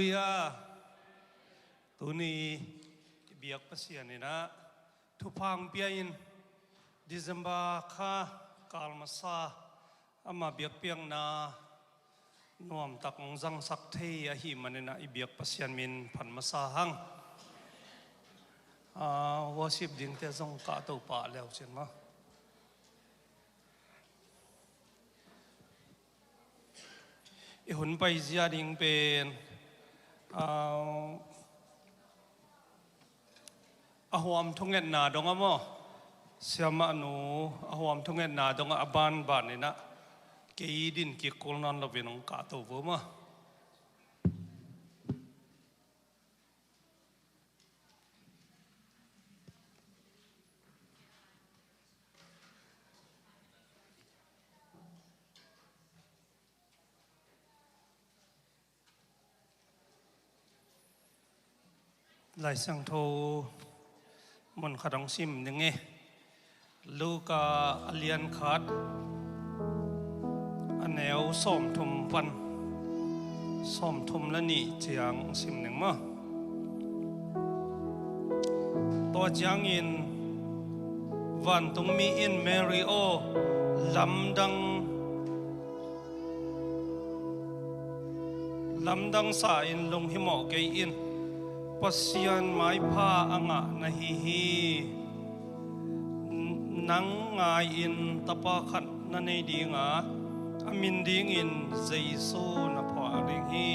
Ya, tuni biak pasian ina tupang piain Desember kha kalmasa ama biak piang na nuam tak zang sak thei a hi manena ibiak pasian min phan masa hang worship ding te zong ka to pa leo chen ma i hun pai zia ding pen ahwam thungen na donga mo siama nu ahwam thungen na donga aban ban ni na ke din ki kolnan lo venong ka to bo ma lai sang tho mon khadong sim nge luka alian khat aneu som thum pan som thum la ni chiang sim ning ma to chiang in van tung mi in mary o lamdang sa in lung himo ke in pasian mai pha anga nahi nang ngai in tapa khat na nei dinga amin ding in jaisu na pha ring hi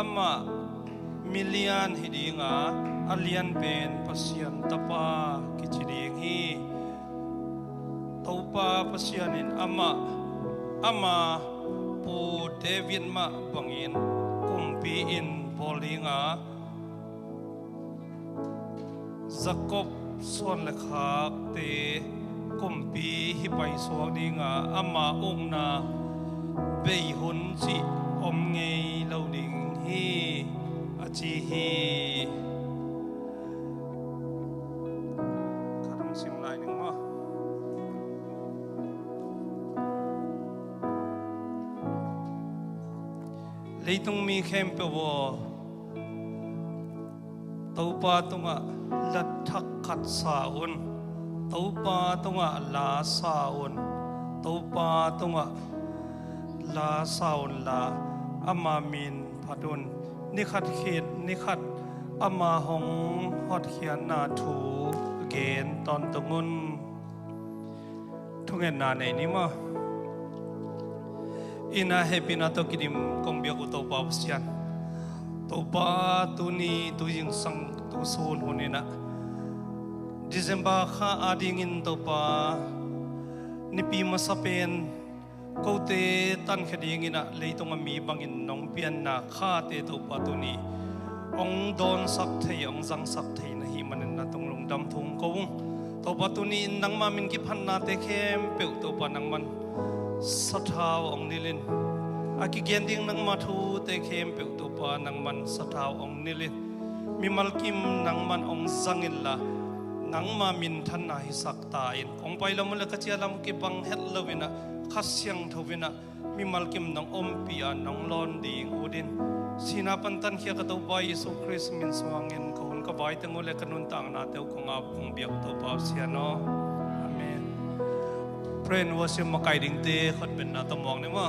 ama million hi dinga alian pen pasian tapa kichiding hi topa pasian in ama pu david ma bangin kumpi in Polinga Jacob son lekha te kumpi hi pai so dinga ama ongna bei hun chi om ngei lo ding hi achi hi khadong sim lai ning ma leitung mi khem pe wo taupa tunga lat thak khat saun taupa tunga la saun taupa tunga la saun la ama min phatun ni khat khit ni khat ama hong hot khian na thu gen ton tungun thungen na nei ni ma ina happy na to kidim kongbiak utopa pasian topa tuni tu jing sang tu sun hunina December kha ading in topa nipi masapen kote tan khading ina leitung ami bangin nong pian na kha te topa tuni ong don sak thei ong jang sak thei na hi manen na tung lung dam thung ko topa tuni nang ma min ki phan na te khem pe topa nang man sathau ong nilin aki gending nang mathu te khem pe topa nang man sathau ong nilin mi malkim nang man ong zangilla nang ma min than na hi sakta in ong pailam la ka chialam ki bang het lovina khasyang thovina mi malkim nang om pia nang lon ding udin sina pantan khia ka to ba yesu christ min swangin ko hun ka bai tang ole kanun tang na te ko nga phung biak to pa sia no amen pren worship makai ding te khat ben na tamong ne ma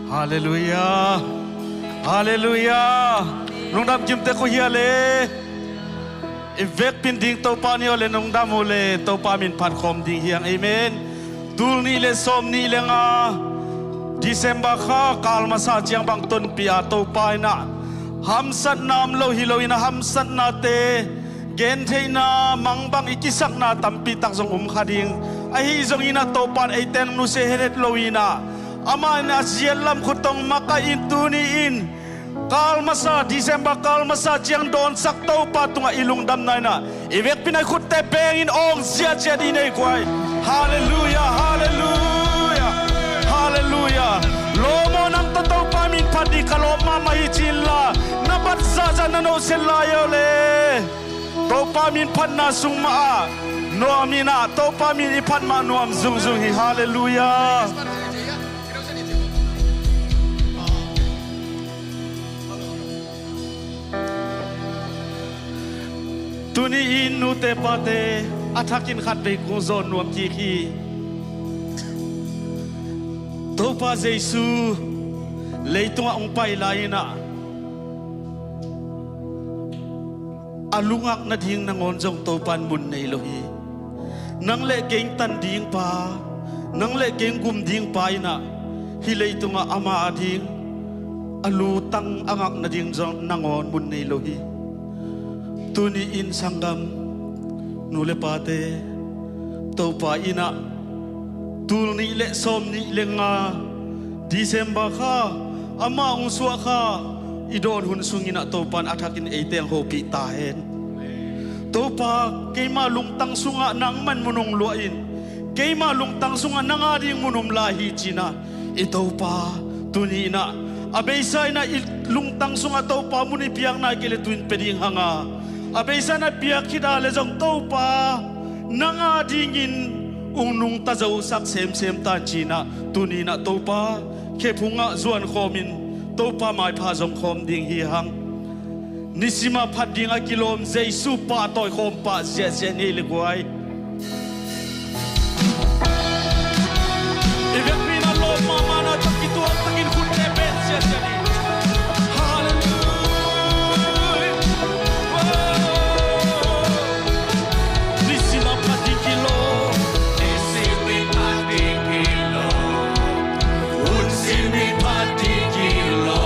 Hallelujah Hallelujah nung dam kim te ko hiale evek pin ding to pa ni ole nung dam ole to pa min phat khom ding hiang amen tul ni le som ni le nga December kha kalma sa chiang bang ton pia to pa na ham sat nam lo hi lo ina ham sat na te gen theina mangbang ikisak na tampi tak jong khading a hi jong ina to pan ai teng nu se heret lo ina ama na zialam khutong maka intuni in kalmasa December kalmasa chiang don sak to pa tunga ilung dam nai na evek pinai khut te beng in ong zia zia di nei kwai hallelujah hallelujah hallelujah lomo nam to to pa min phadi kaloma mai chilla nabat za za na no se la yo le to pa min phan na sung ma no amina to pa min ipan ma nuam zung zung hi hallelujah tuni in nu te pate athakin khat be ku zon nuam ki khi to pa jesu leitunga ong pai laina alungak na ding nangon jong to pan mun nei lohi nang le geng tan ding pa nang le geng gum ding pa ina hi leitunga ama ading alu tang angak na ding jong nangon mun nei lohi tuni in sangam nule pate to pa ina tul ni le som ni le nga December kha ama ong suwa kha idon hun sungina to pan athakin eiteng hopi ta hen to pa keima lungtang sunga nang man munong luain keima lungtang sunga nanga ding munom lahi china ito pa tunina abeisay na lungtang sunga to pa muni piang na kile twin peding hanga abeisay na piak kidale jong to pa nanga dingin unung tazaw sak sem sem ta china tunina to pa kepunga zuan khomin to pa mai pha jom khom ding hi hang nisima phat ding a kilom jesu pa toy khom pa je je ni le guai evek mina lo mama na takitu takin khut te ben je je ni hallelujah nisima phat ding kilo nisimi phat ding kilo unsimi phat ding kilo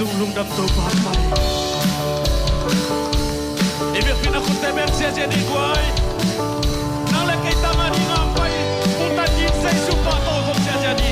tung lung dam to pa pai Ebe pina kun te ben sia jadi guai nang le kai tangan ni ngam pai puntan yin sai supa to ko sia jadi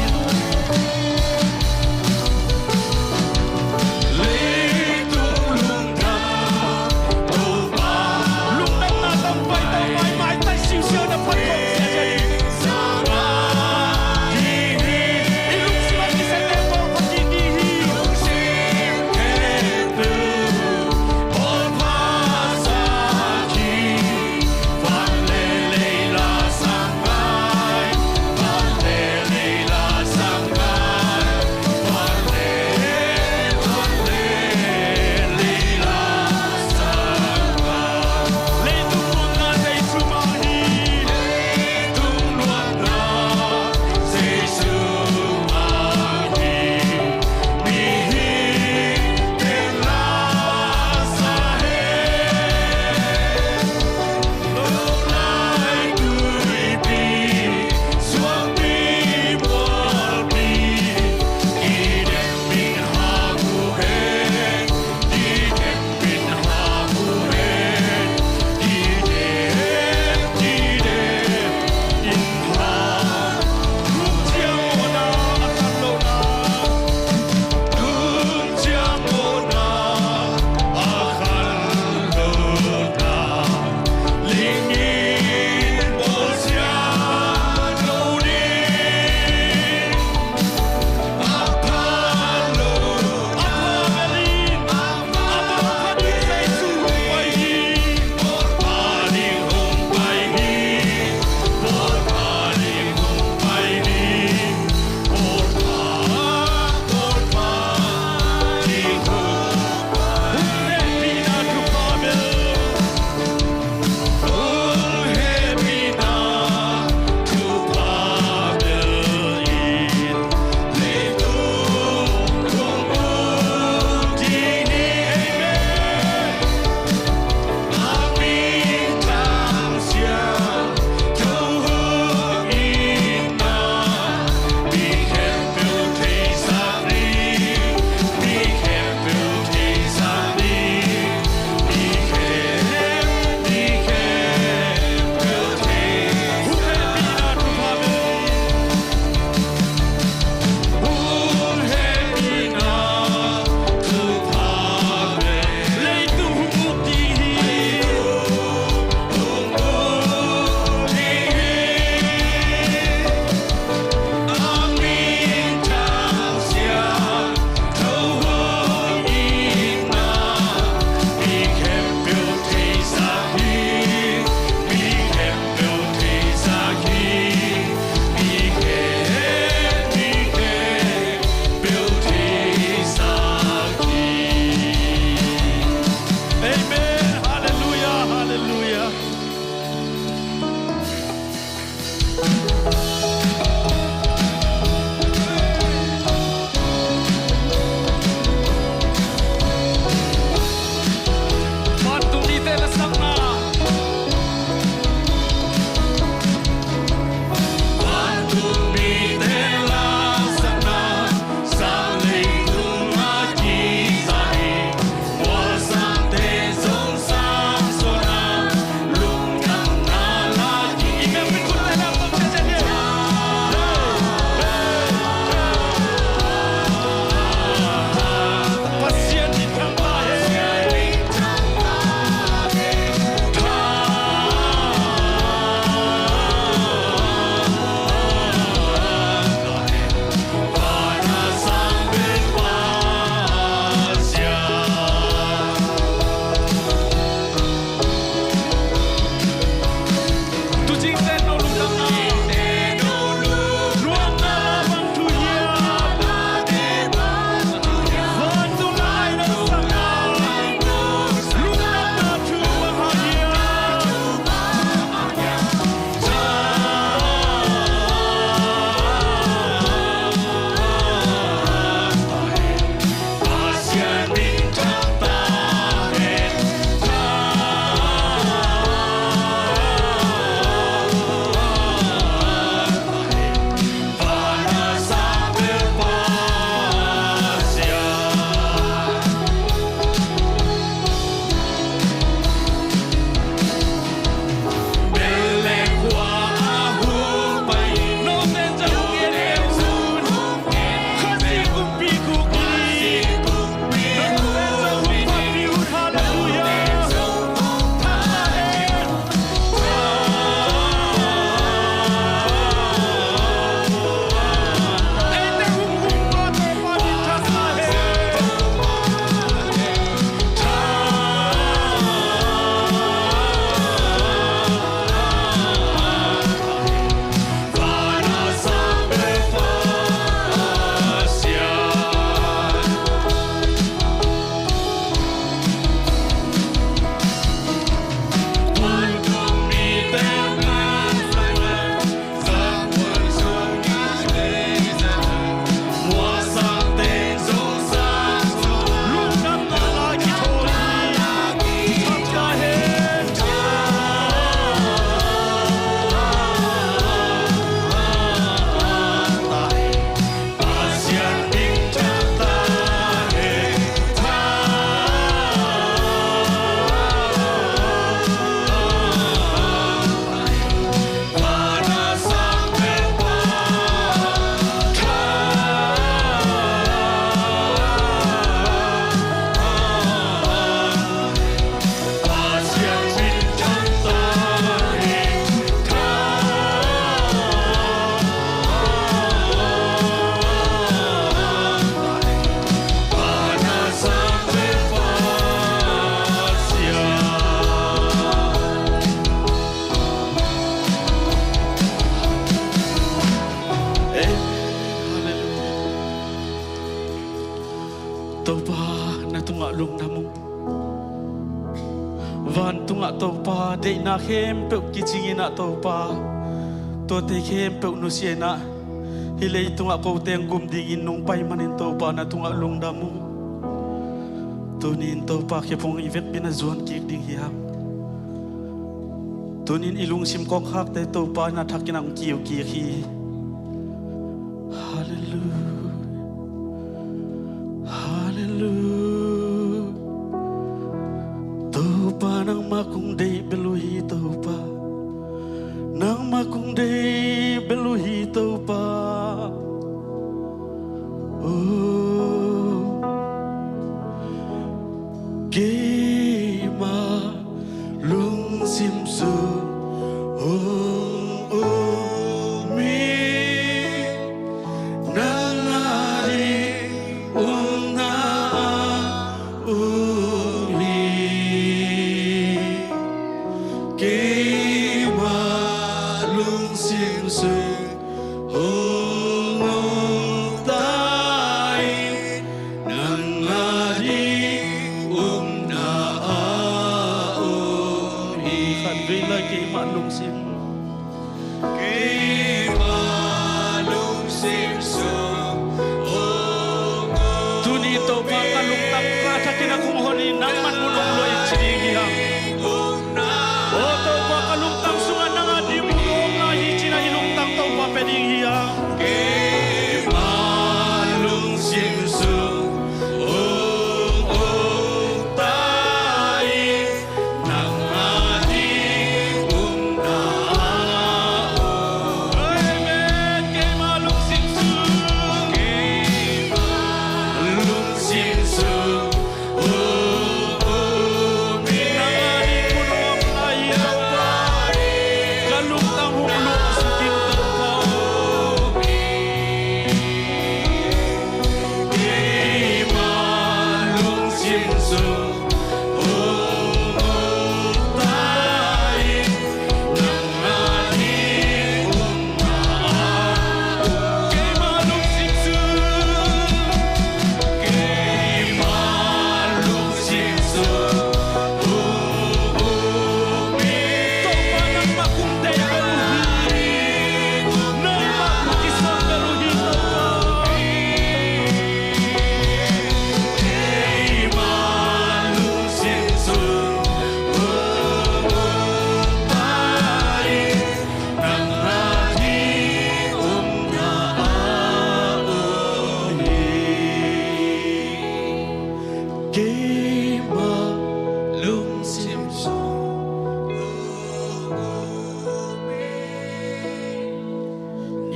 tunga to pa de na khem pe kichingina to pa to te khem pe nu siena hilei tunga ko teng gum ding in nung pai manin to pa na tunga lungdamu tunin to pa ke pong ivek bina zuan ki ding hiam tunin ilung sim kok hak te to pa na thakinang kiu ki khi hallelujah hallelujah to pa nang makung dei beluhi to pa nang makung dei beluhi to pa oh ke ma lung sim su oh oh mi nang ari una umi ke ma lung sim su oh oh tai nang ari una umi kan vela ke ma lung sim tunito pa kalungtang ka sa kinakumuhon nang manunong loy chinigihan o to pa kalungtang sungan na nga di munong na hichina ilungtang to pa peding hiyang malung simsu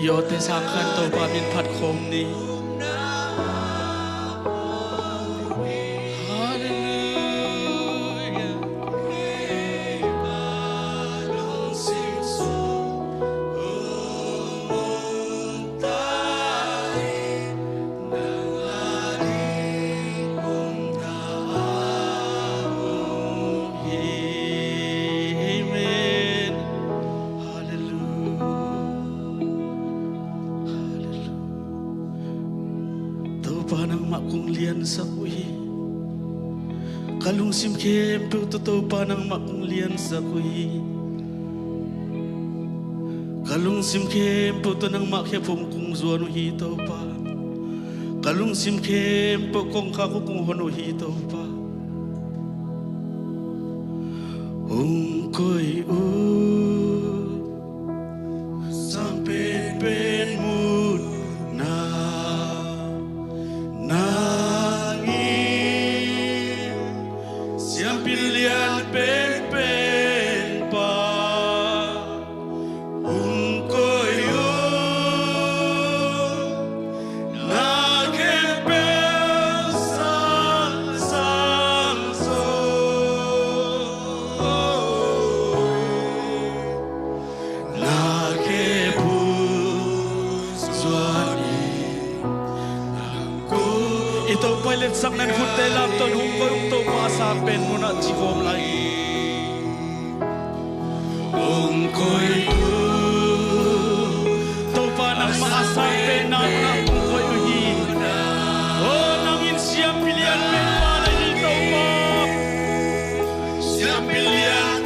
Yo te sangkan to pa min phat khom ni panang makung lian sa kui kalung sim kem pe to panang makung lian sa kui kalung sim kem pe to nang makhe phum kung zuanu hi to pa kalung sim kem pe kong kha ko kung hono hi to pa koi u sampai pen mut na pilihan pen pa koyo na kempel sang so na kepu suani ito pilit sang nan hutelap ton hungkoy to sa pen mo na chikom lai hungkoy to pa nang maasang pen na hungkoy uhi nangin siyang pilihan pen pa na dito pa siyang pilihan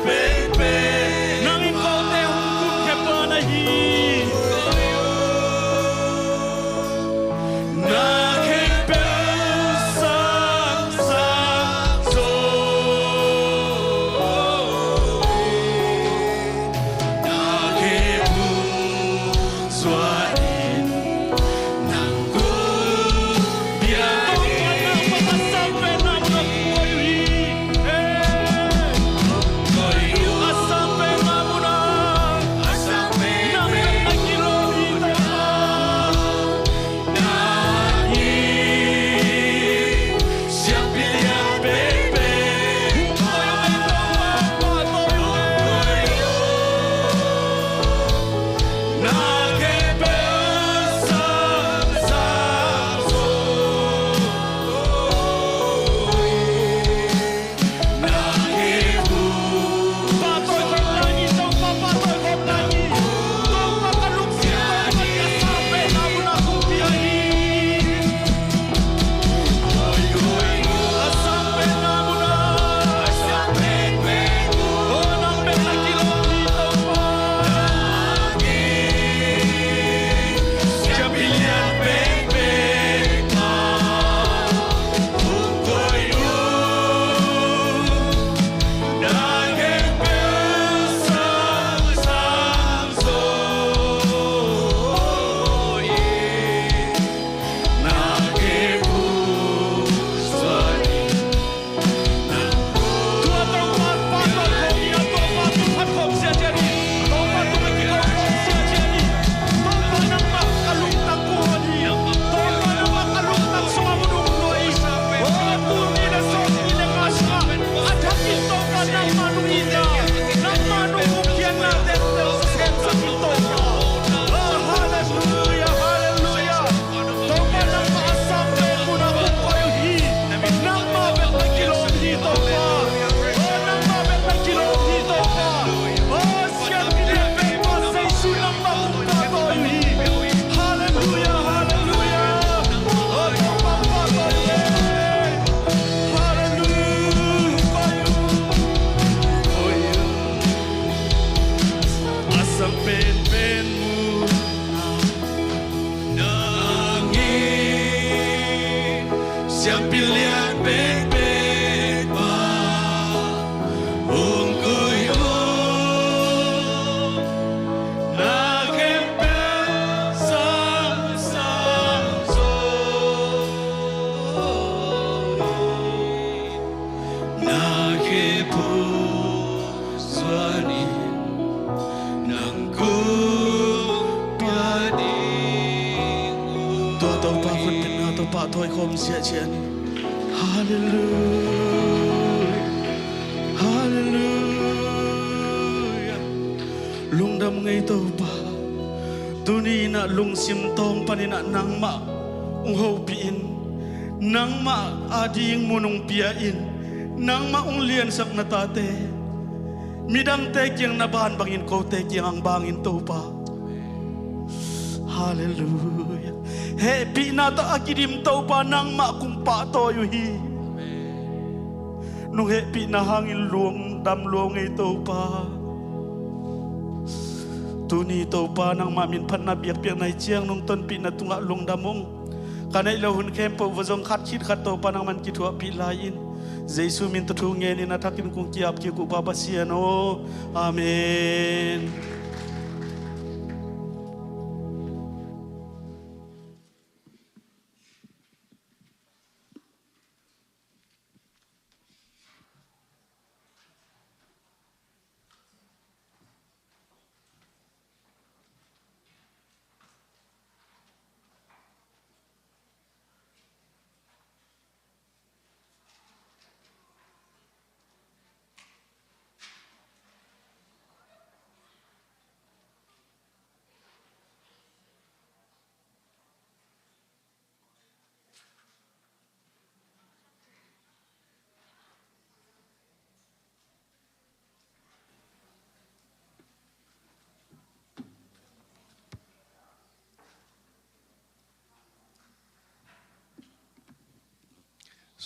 เป็นมูnangis siang pilihan bebek ba ungkui na kempen sang sang so na kepu swani nang ku piani to to pa kun tin na to pa thoi khom sia chen hallelujah hallelujah lung dam ngai to pa tu ni na lung sim tong panina nang ma ung ho pi in nang ma ading munung pia in nang ma ung lian sak na tate midang te kyang na ban bangin ko te kyang ang bangin to pa hallelujah he pi na ta akidim to pa nang ma kung pa to yu hi nung he pi na hangin luong dam luong ay to pa tu ni to pa nang mamin pan na biak biak na chiang nung ton pi na tunga luong damong kanai lo hun kem po vazong khat chit khat to pa nang man ki thua pi lain Jesu min tu thu nge ni na thakin kung kiap ki ku baba siano amen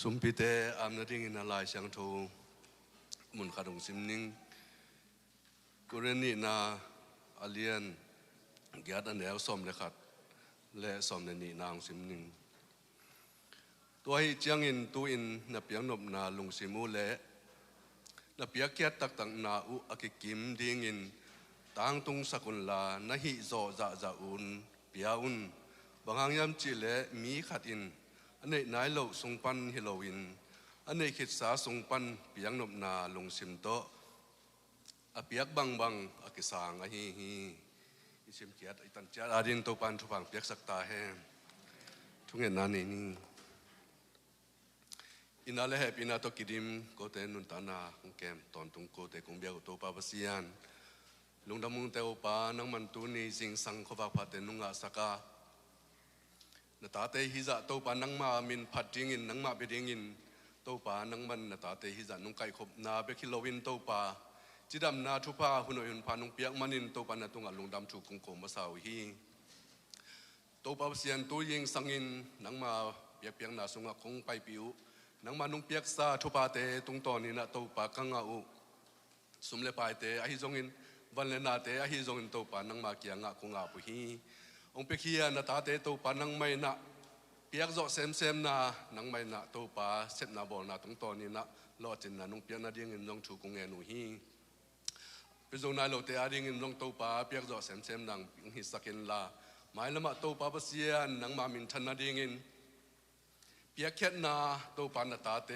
Sumpite amna ding in alai siang tho mun khadong simning kureni na alien gyat an el som le khat le som ne ni nang simning toi chiang in tu in na piang nop na lung simu le na pia kiat tak tak na u akikim ding in tang tung sakun la na hi zo za za un pia un bangang yam chi le mi khat inอันนี้นายโลสงปันฮิโลวินอันนี้คิดสาสงปันเปียงนบนาลงสิมโตอเปียกบังบังอกิสางอฮีฮีอิสิมเกียรติตันเจอาดินโตปันทุพังเปียกสักตาแห่ทุกเงินนานี่นี่อินาเลเหปินาโตกิดิมโกเตนุนตานาคงแกมตอนตุงโกเตคงเบียกโตปาบสิยันลุงดามุงเตโอปานังมันตูนีสิงสังขวาพาเตนุงอาสกานาตาเตฮิจะโตปานังมามินพัดจิงอินนังมาเบดิงอินโตปานังมันนาตาเตฮิจะนุงไก่ขบนาเบคิโลวินโตปาจิดำนาทุพาหุนอยหุนพานุงเปียกมันินโตปานาตุงอัลลุงดำถูกคงโคมาสาวฮีโตปาเสียนตัวยิงสังอินนังมาเปียกเปียกนาสุงคงไปปิวนังมานุงเปียกซาทุพาเตตุงตอนีนาโตปากังอาอุสุมเลปายเตอหิจงอินวันเลนาเตอหิจงอินโตปานังมาเกียงะคงอาปุฮีองเปคียนาตาเตโตปานังไม่นะเปียกโจเซมเซมนานังไม่นะโตปาเซตนาบอลนาตรงตอนนี้นะลอจินนานุงเปียกนาเดียงเงินลงถูกงเงินหนูฮีเป็นโจนายโลเตอาเดียงเงินลงโตปาเปียกโจเซมเซมนังหิสักินลาหมายละมาโตปาเปเซียนนังมามินทันนาเดียงเงินเปียกแค่นาโตปานาตาเต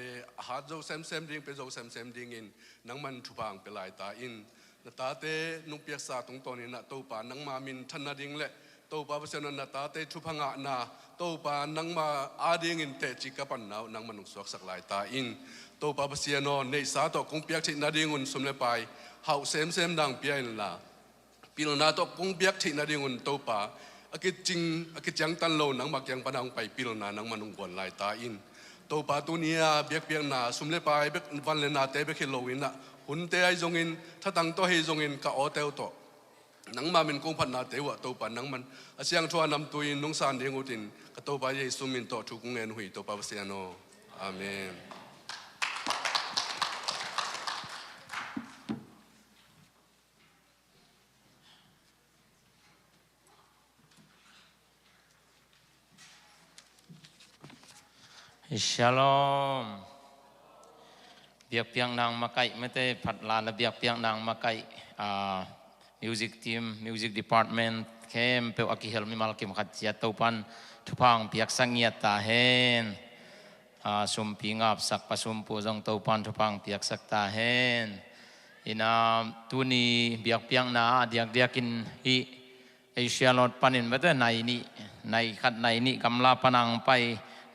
หาโจเซมเซมดิ้งเป็นโจเซมเซมดิ้งเงินนังมันทุพังเป็นลายตาอินนาตาเตนุงเปียกซาตรงตอนนี้นะโตปานังมามินทันนาดิ้งเละโตปาเปเซียนนาตาเตทุพังอานาโตปานังมาอาเดียงอินเตจิกปันนาวนังมันนุงสวกสักลายตาอินโตปาเปเซียนในสาตกงเปียกที่นาเดียงอุนสมเลไปเฮาเซมเซมดังเปียนลาปีนนาตกงเปียกที่นาเดียงอุนโตปาอากิจิงอากิจังตันโลนังมักยังปนังไปปีนนานังมันนุงกวนลายตาอินโตปาตัวเนียเบียกเปียงนาสมเลไปเบกวันเลนาเตเบกเฮโลวินนะหุ่นเตไอจงอินถ้าตั้งโตเฮจงอินกะโอเตลโตนังมาเป็นกงพันนาเตวะโตปานังมันอาเซียงชัวนำตัวอินนุงสานเดียงอุตินกะโตปาเยซูมินโตทุกงเงินหุยโตปาเซียโนอาเมน Shalom เบียกเปียงนางมาไก่ไม่ได้ผัดลานและเบียกเปียงนางมาไก่music team music department เข้มเปลอากิเฮลมิมาลกิมขัดเจียตัวปันทุพังเปียกสังเงียตาเฮนสุมพิงับสักปสุมปูจงตัวปันทุพังเปียกสักตาเฮนอินาตุนีเบียกเปียงนาเดียกเดียกินฮิเอเชียลอดปันินไม่ได้ในนี้ในขัดในนี้กำลาปนังไป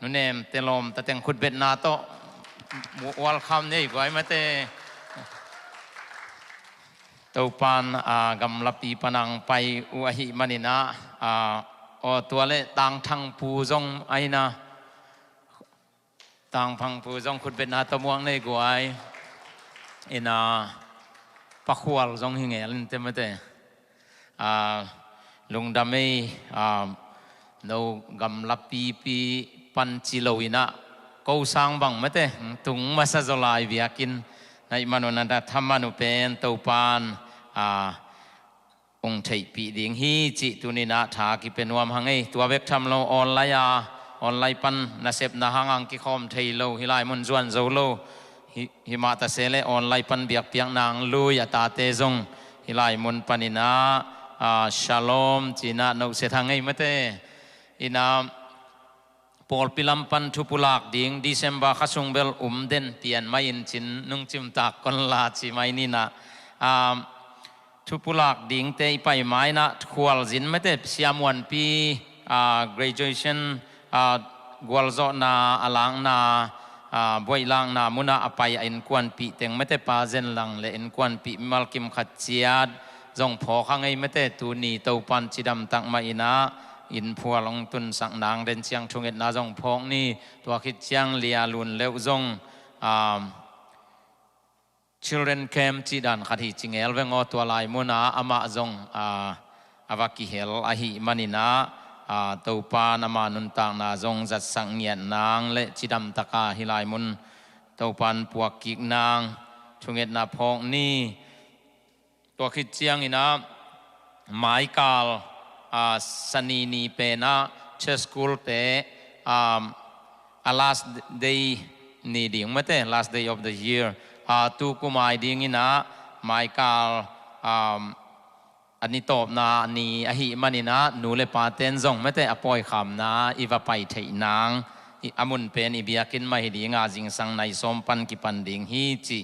นุเนมเตลมตะเตงขุดเบ็ดนาโตวอลคัมนี่ก็ไอ้ไม่เตตัวปันกำลับปีปนังไปอุหิมันินะตัวเล่ต่างทางปูจงไอ้นะต่างพังปูจงขุดเบ็ดนาตะม่วงนี่ก็ไอ้อินาปักหัวจงหิงเอลินเต็มไม่เตลุงดำไม่เรากำลับปีปันจิโลวินะกูสังบังไม่เตตุงมาซาโซลายวิอากินในมนุษย์นั้นทำมนุษย์เป็นตัวปานองค์ไทยปีดิ่งฮีจิตุนินะทากิเป็นวามหังไอตัวเวกทำเราออนไลน์ปันนาเซบนาหังกิคอมไทยโลฮิไลมุนจวนโซโลหิมาตาเซเลออนไลน์ปันเบียกเปียงนางลุยตาเตจงฮิไลมุนปันินะชาโลมจีน่าโนเสทังไงไม่เตอินาปอลพิลัมปันทุปุลักดิ่งดิเซมบาขสุงเบลเดนเตียนไม่ยินจินนุ่งจิมตากคนลาจิไม่นี่นะทุปุลักดิ่งเตยไปไม้นะควอลจินไม่เตเสียมวันปีgraduation กวลโซนาอลังนาบวยลังนามุนาอภัยอินควันปีเต็งไม่เตปาเซนลังเลอินควันปีมัลกิมขัดเจียดจงพอข้างไงไม่เตตูนีเตาปันจิดำตักมาอินะอินพัวลงตุนสังนางเดินเชียงชงเอ็ดนาจงพองนี่ตัวคิดเชียงเลียลุนเลวจงchildren camp จีดันขัดหิจิงเอลเวงอตัวลายมุนาอามาจงอาวากิเฮลอาหิมันินะตัวปานามานุนตังนาจงจัดสังเงียนนางและจิดำตะกาฮิลายมุนตัวปันปวกกิกนางชงเอ็ดนาพองนี่ตัวคิดเชียงอินะหมายกาลสนีนีเปนะเชสคูลเตlast day นี่ดิ่งไม่เต last day of the year ตูกุมายดิ่งอินะหมายกาลอันนี้ตอบนาอันนี้อหิมันินะนูเลปาเตนจงไม่เตอปอยคำนะอีวาไปเทนางอามุนเป็นอีเบียกินไม่ดิ่งอาจิงสังในสมปันกิปันดิ่งฮีจิ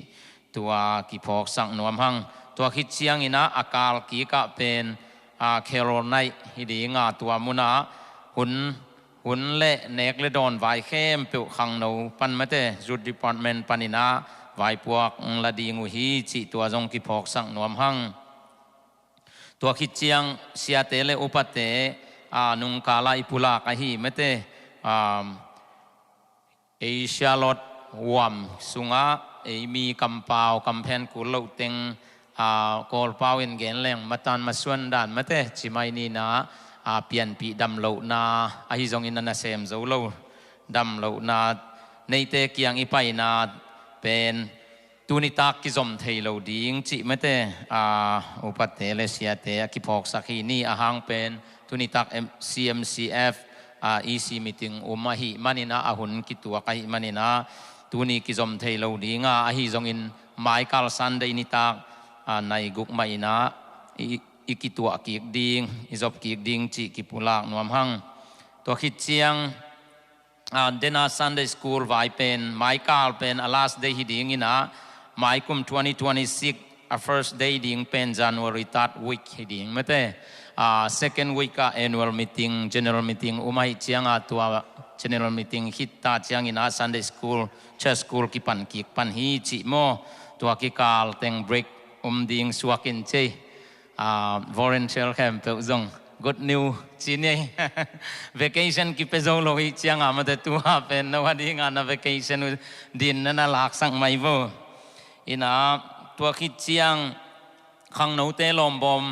ตัวกิพอกสังนวมหังตัวคิดเชียงอินะอากาลกีกะเป็นเคโรไนฮิดีงาตัวมุนาหุ่นเละเนกเลดอนไวเข้มเปียวขังนูปันไม่เตจุดดีพาร์ตเมนต์ปันินะไวพวกละดีงูฮีจิตัวจงกิพอกสังนวมหังตัวคิดเชียงเสียเตเลอุปเตนุงกาลาอิปุลากะฮีไม่เตเอเชียลอดวมสุงะมีกำเปากำแพนกุลเต็งกอลปาวินเกนแรงมาตันมาส่วนด่านมาเตจิไม่นี่นะเปลี่ยนปีดำโลนาอหิจงอินนาเซมโซโลดำโลนาในเตเกียงอีไปนาเป็นตูนิตากิจอมเทโลดิ้งจิไม่เตอุปเตเลเซียเตกิพอกสักฮีนี่หังเป็นตูนิตาCMCF EC meeting มาหิมันินะหุ่นกิตัวไกมันินะตูนีกิจอมเทโลดิ้งอหิจงอินไมค์คัลซันเดนิตาในกุกไม่นะอีกิตัวกิกดิงอิจบกิกดิงจิกิปุลากนวมหังตัวคิดเชียงเดน่าซันเดย์สคูลไว้เป็นไมค์คัลเป็นอลาสเดย์ฮิดิงอินะไมค์คุม2026 first day ดิงเป็น January 3rd week ฮิดิงไม่เต้second week annual meeting general meeting อุมาฮิเชียงตัว general meeting ฮิตตาเชียงอินะ Sunday school church school กิปันกิกปันฮีจิโมตัวกิกาลเต็ง breakดิ่งสวกินเจvolunteer camp เปิดจง good new จีนี่ vacation กิเปโซโลฮิเชียงมาแต่ตัวเป็นนวัดดิ่งาน vacation ดินนั่นหลักสังไม่โวอินะตัวคิดเชียงขังโนเตลอมบอม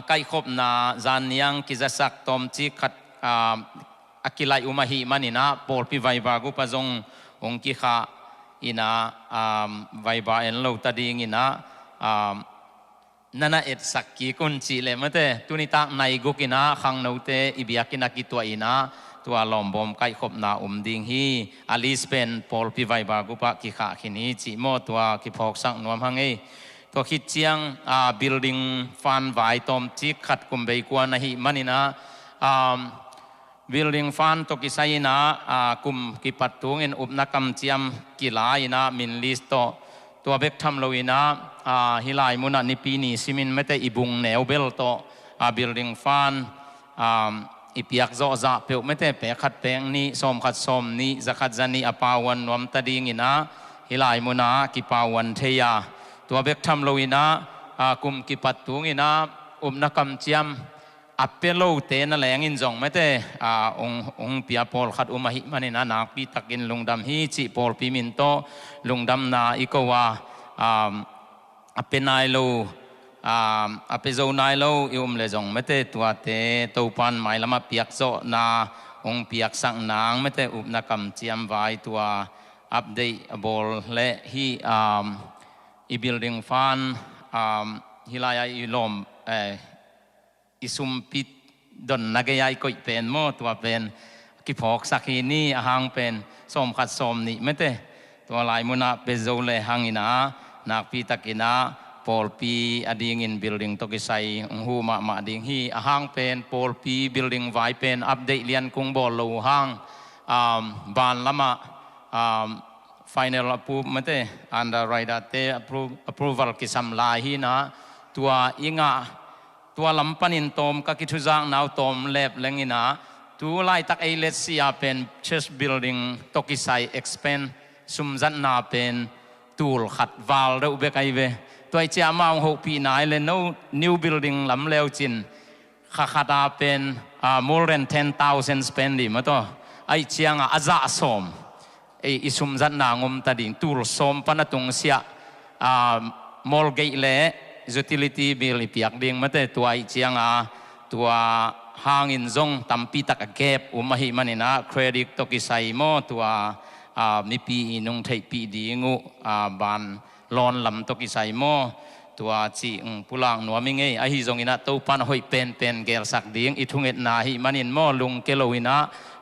ใกล้ครบนาจานยังกิจะสักตอมจีขัดอากิไลอุมาหิมันินะปอลพิไวบากุปะจงองกิขะอินะไวบาเอ็นโลตัดดิ่งอินะนั่นเอ็ดสักกี่คนจีเลมเตตุนิตาในกุกินะขังโนเตอิบิอากินักตัวอินะ ตัวลมบอมไก่ขบนาดิ่งฮีอลิสเป็นปอลพิไวบากุปะกิขาขินีจิโมตัวกิพอกสังนวมหังตัวคิดเจียงbuilding ฟันไว้ตอมจิกขัดกุมเบกวนนะฮิมันนี่นะbuilding ฟันตัวกิไซนะกุมกิปัตตุงอินอุปนักกรรมเจียมกิลายนะมินลิสโตตัวเบกทำโลวินะฮิลายมุนันิปีนีซิมินไม่แต่อิบุงเนวเบลโตbuilding ฟันอีเปียกโจจะเปียวไม่แต่เปียขัดเปียงนี้สมขัดสมนี้จะขัดจันนี้อปาวันวมตะดิงินะฮิลายมุนากิปาวันเทียตัวเบกทำโลวินะกุมกิปัตตุงินะอุปนักกรรมเจียมอัปเปโลเตนแหลงอินจงไม่แต่องเปียปอลขัดอุมาหิมันนะนักปีตักินลุงดำฮีจิปอลปีมินโตลุงดำนาอิกว่าอัปเปนายโลอัปเปโจนายโลอิเลจงไม่แต่ตัวเตตัวปันหมายละมาเปียกโจนาองเปียกสังนางไม่แต่อุปนักกรรมเจียมไว้ตัวอัปเดตบอลและฮีอีบิลดิ้งฟันฮิลายอิลมอิสุมปิดดนนักยายก็เป็นโมตัวเป็นกิพอกสักฮีนี่หางเป็นสมขัดสมนี่ไม่แต่ตัวลายมุนาเปโซเลหางอินานักปีตักินาปอลปีอดีงินบิลดิ้งตกิไซหูมาดิ่งฮีหางเป็นปอลปีบิลดิ้งไว้เป็นอัปเดตเรียนกุงบอลลูหางบานละมาfinal approve ไม่แต่อันดาไรดัตเต approval กิสัมลายฮีนะตัวอิงะตัวลำปันินตอมก็คิดทุจางนาวตอมเล็บเลงินะตัวไล่ตักเอเลสเซียเป็น church building ตกิไซ expand สุมจันนาเป็นตูลขัดวาลเรื่องเบกไอเวตัวเจ้ามาหกปีนายเลย new building ลำเลวจินขัดเป็น more than 10,000 spending มาตัวไอเชียงอาจ่าสมอิสุมจันนางมตัดดิ่งตูลสมปนตุงเสียมอลเกย์เล่ utility bill เปียกดิ่งมาแต่ตัวไอเชียงตัวหางอินซงตั้มปีตักเก็บมาหิมันนะเครดิตตกิไซโมตัวมีปีนุงไทยปีดีงูบานลอนลำตกิไซโมตัวจีปุลังนัวมิงไอหิจงอินะตัวปันหอยเป็นเกลสักดิ่งอิทุงเอ็ดนาหิมันโมลุงเกโลวินะ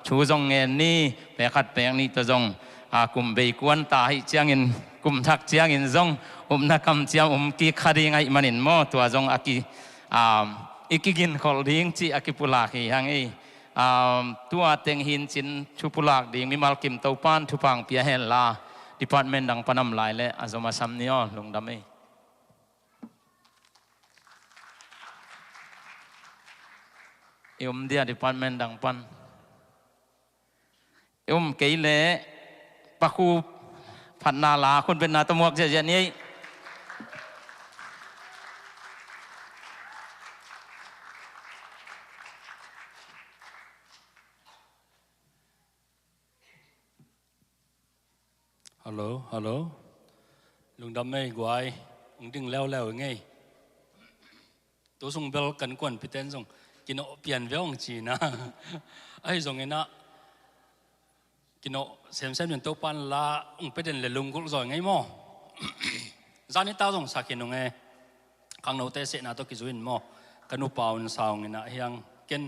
ชูจงเงินนี่เปขัดเปงนี่ตัวจงกุมเบกวนตาหิเจียงอินกุมทักเจียงอินจงนักคำเจียมกีคดีไงมันอินโมตัวจงอีกิกินขอดิ้งจีอากิปุลากฮีฮังตัวเต็งหินจินชุปุลากดิ้งมีมาลกิมเต้าปานทุพังเปียเฮลลาดีพาร์ตเมนต์ดังปนำลายและอาจมาซัมเนียลงดำเดียดีพาร์ตเมนต์ดังปันเกยเล่ปะคูพันนาลาคนเป็นนาตมวกเจนี้ฮัลโหลลุงดำไม่กวายลุงดึงแล้วไงตัวส่งเบลกันกวนพิเตนส่งกินเปลี่ยนเวลจีนะไอ้ส่งไงนะกินเสียมเป็นตัวปันละไปเดินเลยลุงก็สอนไงมั่วจานนี้ตาส่งสักกินไงข้างโน้ตเตะนะตัวกิจวินมั่วกันอุปาวนสาวไงนะเฮียงกิน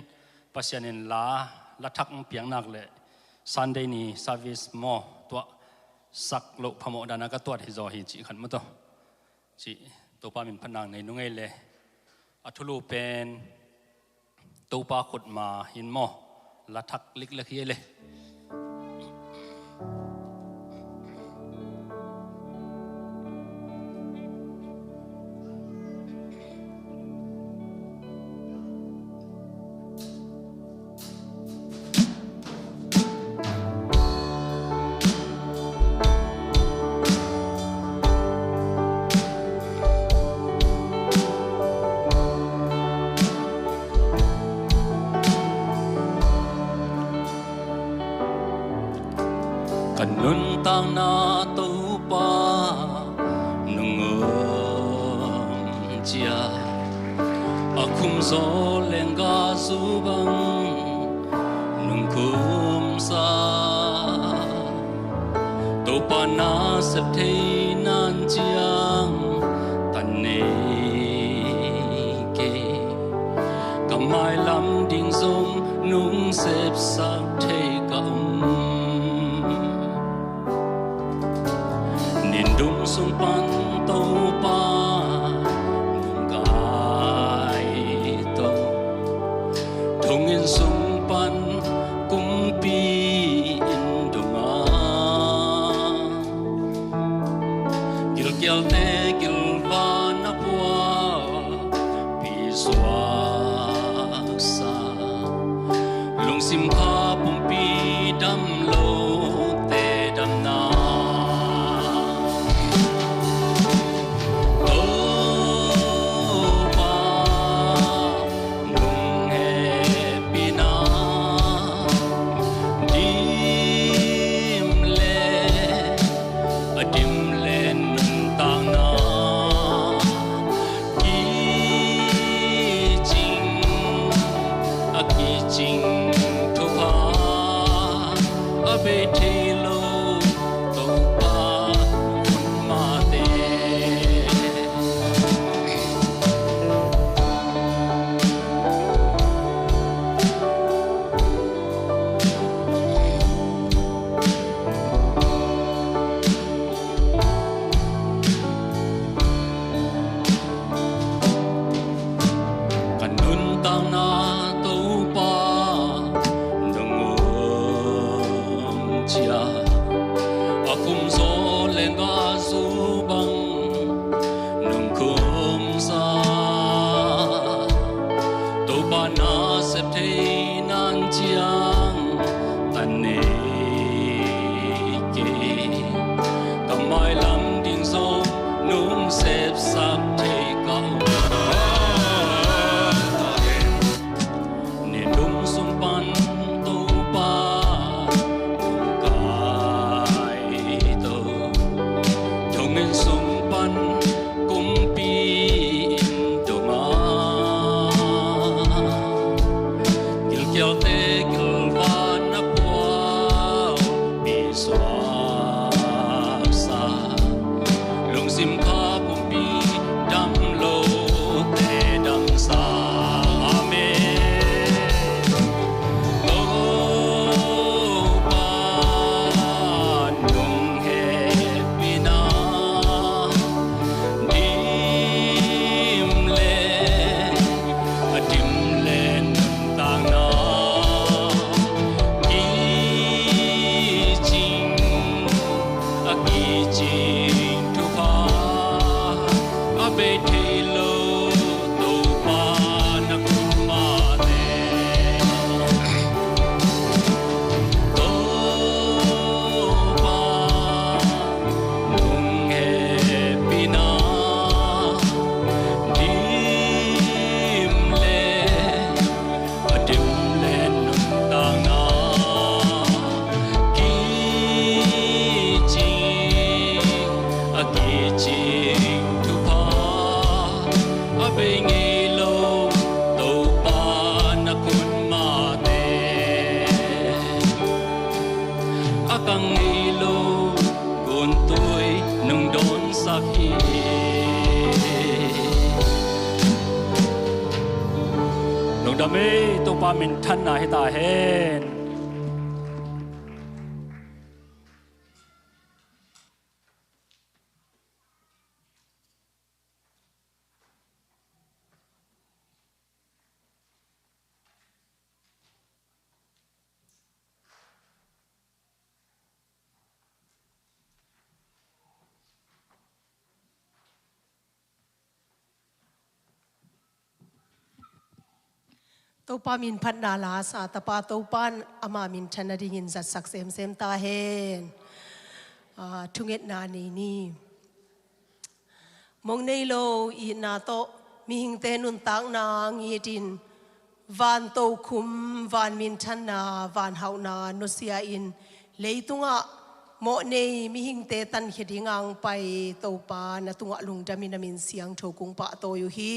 ปัสยานินละทักเปียงนักเลยซันเดย์นี้ซาวิสมั่วตัวสักโลพมดานักตัวที่จอหิจิขันมาตัวป้ามินพนังในนุ่งไงเลยอัทุลูเป็นตัวป้าขุดมาหินหม้อละทักลิกเฮียเลยนุนตังนาตูปานุงเจียอาคุมโซเลงกาซูบังนุงคุมซาตูปานาเสพเทนันเจียงตันเนเกกำไมลำดิ่งทรง nung xếp sắc thế cộng nên đúng sung pan tàu pa nung gai tàu thong in sung pan cung pi in đông gil gel te gil van apua pi soak sa lung sim pha pum pi dam lo te dam na Dami to pa min than na hi ta hen tàu pa min phat na la sa ta pa tàu pan ama min thana ding in zat sak sem sem ta hen thunget na ni mong nei lo I na to mi hing te nun tang na ngi tin van tàu khum van min than na van hau na no sia in leitunga mo nei mi hing te tan hedingang pai tàu pa na tunga lung damin min siang thokung pa to yu hi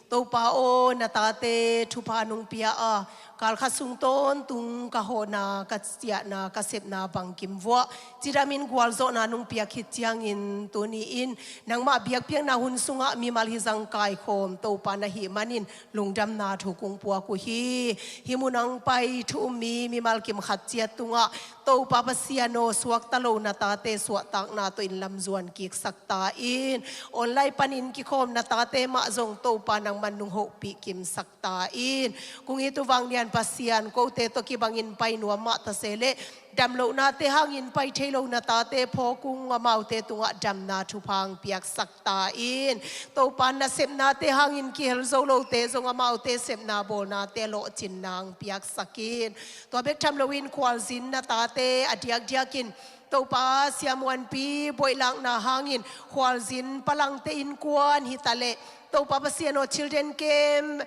tàu pa o na ta te thu pa nung pia a kal khasung ton tung ka ho na ka tia na ka sep na bang kim vo chiramin gwal zo na nung piak hit chiang in tuni in nang ma biak piang na hun sunga mi mal hi jang kai khom to pa na hi manin lungdam na thu kung puwa ku hi himunang pai thu mi mal kim khat chia tunga to pa pasiano suak talo na ta te suak tak na to in lam zuan ki sakta in online panin ki khom na ta te ma zong to pa nang man nung ho pi kim sakta in kung itu wang lian pasian ko te to ki bangin pai nuwa ma ta sele dam lo na te hangin pai thelo na ta te pho kung amau te tunga dam na thu phang piak sakta in to pan na sep na te hangin ki hel zo lo te zong amau te sep na bol na te lo chin nang piak sakin to bek tham lo in kwal zin na ta te adiak diakin to pa siam wan pi boi lang na hangin kwal zin palang te in kwan hitale to pa pasiano children came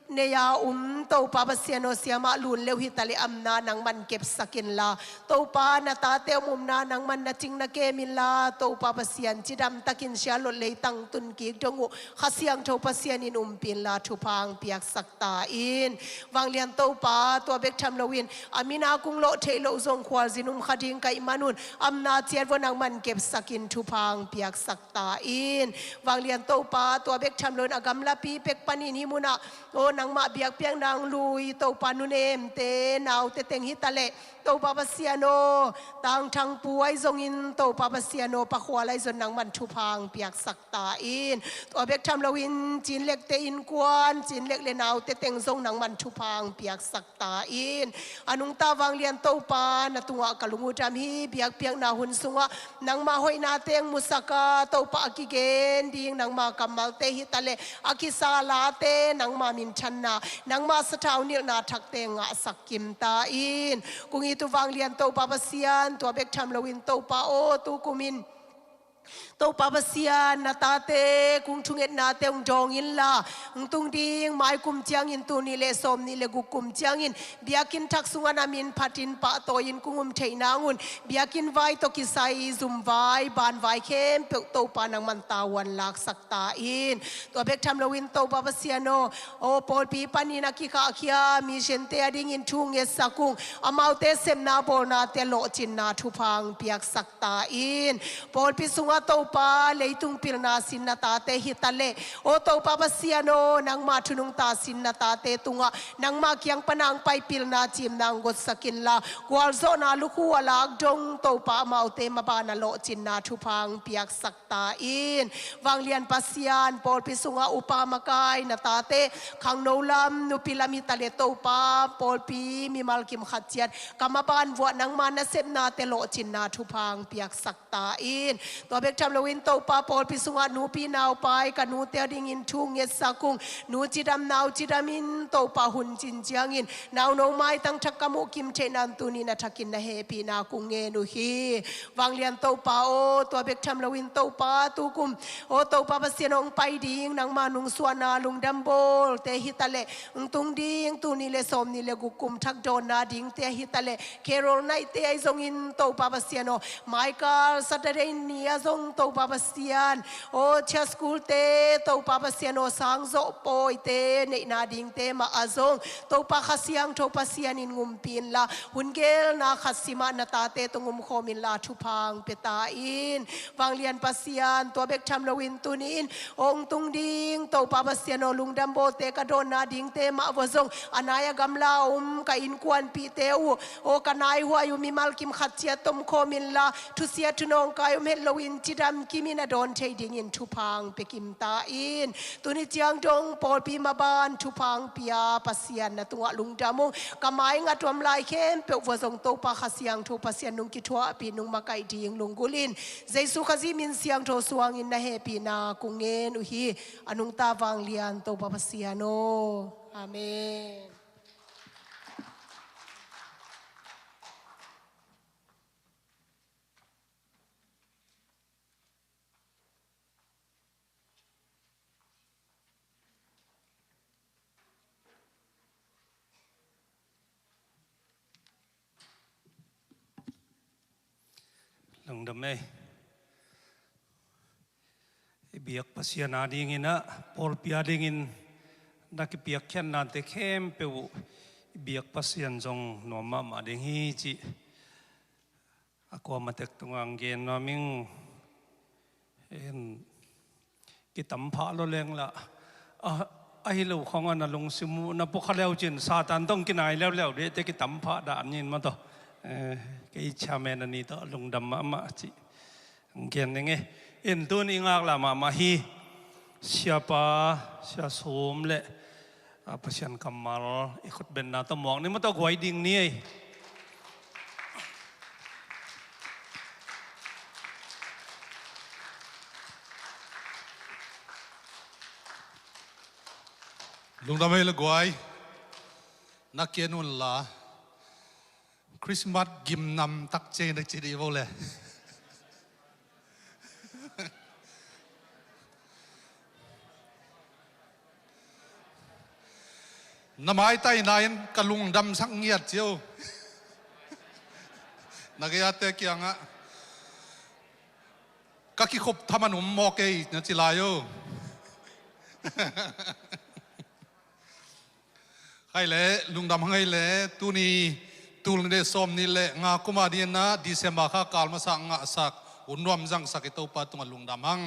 neya to pa pasiano siama lun leu hitali amna nang man kep sakin la to pa na ta te na nang man na ching na ke min la to pa pasian chidam takin sia lo le tang tun ki dongu khasiang to pasian in pin la thu phang piak sakta in wang lian to pa to bek tham lowin amina kung lo the lo zong khwal zinum khading kai manun amna chiat wo nang man kep sakin thu phang piak sakta in wang lian to pa to bek tham lon agam la pi pek panin hi muna o nang ma biak piang nang lui to panunem te naw te teng hitale to papasiano tang thang puai zong in to papasiano pa khwalai zon nang man thu phang piak sakta in to bek tham lawin chin lek te in kwan chin lek le naw te teng zong nang man thu phang piak sakta in anung ta wang lian to pa na tunga kalungu jam hi biak piang na hun sunga nang ma hoi na teng musaka to pa ki gen ding nang ma kamal te hitale akisala te nang ma min channa nang ma satau nil na thak te nga sakim ta in kung itu wang lian to papasian to bek tham lawin to pa o tu kumin to papasian na tate kung thunget na te ung jong in la ung tung ding mai kum chiang in tu ni le som ni le gukum chiang in biakin thak sunga na min phatin pa to in kungum theinangun biakin vai to kisai zum vai ban vai khem pe to pa nang man tawan lak sakta in to bek tham lawin to papasiano o pol pi panina ki ka khia mi jente ading in thung e sakung amau te sem na bol na te lo chin na thu phang piak sakta in pol pi sunga to pa leitung pilna sin na ta te hitale o to pa pasiano nang ma thunung ta sin na ta te tunga nang ma kyang panang pai pilna chim nang got sakin la kwal zo na luku alak dong to pa mau te ma ba na lo chin na thu phang piak sakta in wang lian pasian pol pi sunga upa makai na ta te khang no lam nu pilami tale to pa pol pi mi mal kim khachiat kamaban wa nang ma na sep na te lo chin na thu phang piak sakta in to bek tham lawin to pa pol pi sunga nu pi naw pai ka nu te ding in thung nge sakung nu chidam naw chidamin to pa hun chin chiang in naw no mai tang thakamu kim the nan tu ni na thakin na happy na kung nge nu hi wang lian to pa o to bek tham lawin to pa tu kum o to pa pasianong pai ding nang manung suana lungdam bol te hitale tung ding tu ni le som ni le gukum thak don na ding te hitale carol night te ai zong in to pa pasiano michael saturday ni azong to papasian o cha school te to papasiano sang zo poi te nei na ding te ma azong to pa khasiang to pasian in ngumpin la hungel na khasima na ta te to ngum khomin la thu phang peta in wanglian pasian to bek tham lowin tunin ong tung ding to papasiano lungdam bo te ka don na ding te ma wazong anaya gamla ka in kwan pi te o kanai huwa yu mi mal kim khatchia tom khomin la thu sia thu nong ka yu met lowin chidam kimina don trading in thu phang pekim ta in tuni chiang dong pol pi ma ban thu phang pia pasian na tunga lungdamong kamai nga twam lai khem pe wazong to pa khasiang thu pasian nung ki thwa pi nung makai ding lungulin jesu khazi min siang tho suang in na happy na kungen u hi anung ta wang lian to pa pasiano amen. Lang damay biak pasian ading ina pol piading in nakipiak kyan nante kem peu เบียกปัสยันจงหนวมมาเดงฮีจิaku amatek tungang gen naming en kitampa lo leng la ai lo khong an long simu na pokhaleu chin satan tong kinai leu leu de te kitampa da nin ma to ke chamen ani to lung dam ma chi gen nge en tun ingak la ma hi siapa sia som le pasien kamal ikut ben na to mong ni ma to gwai ding ni aiลุงดำให้ละกวยนักเกียนุนละคริสต์มาสกิมนำตักเจนักจีดีโวเลยน้ำไม้ใต้นายกะลุงดำสักเงียดเจียวนักยาเตะเกียงอะก็คิดขบทำมันหนุ่มโมเกยนักจีลายโยให้เละลุงดำให้เละตูนี้ตูนเดสอมนี่เละงาคุมาดีนะดิเซมาข้ากาลมาสักงาสักอุ่นรวมจังสักตัวปะตุงลุงดำหัง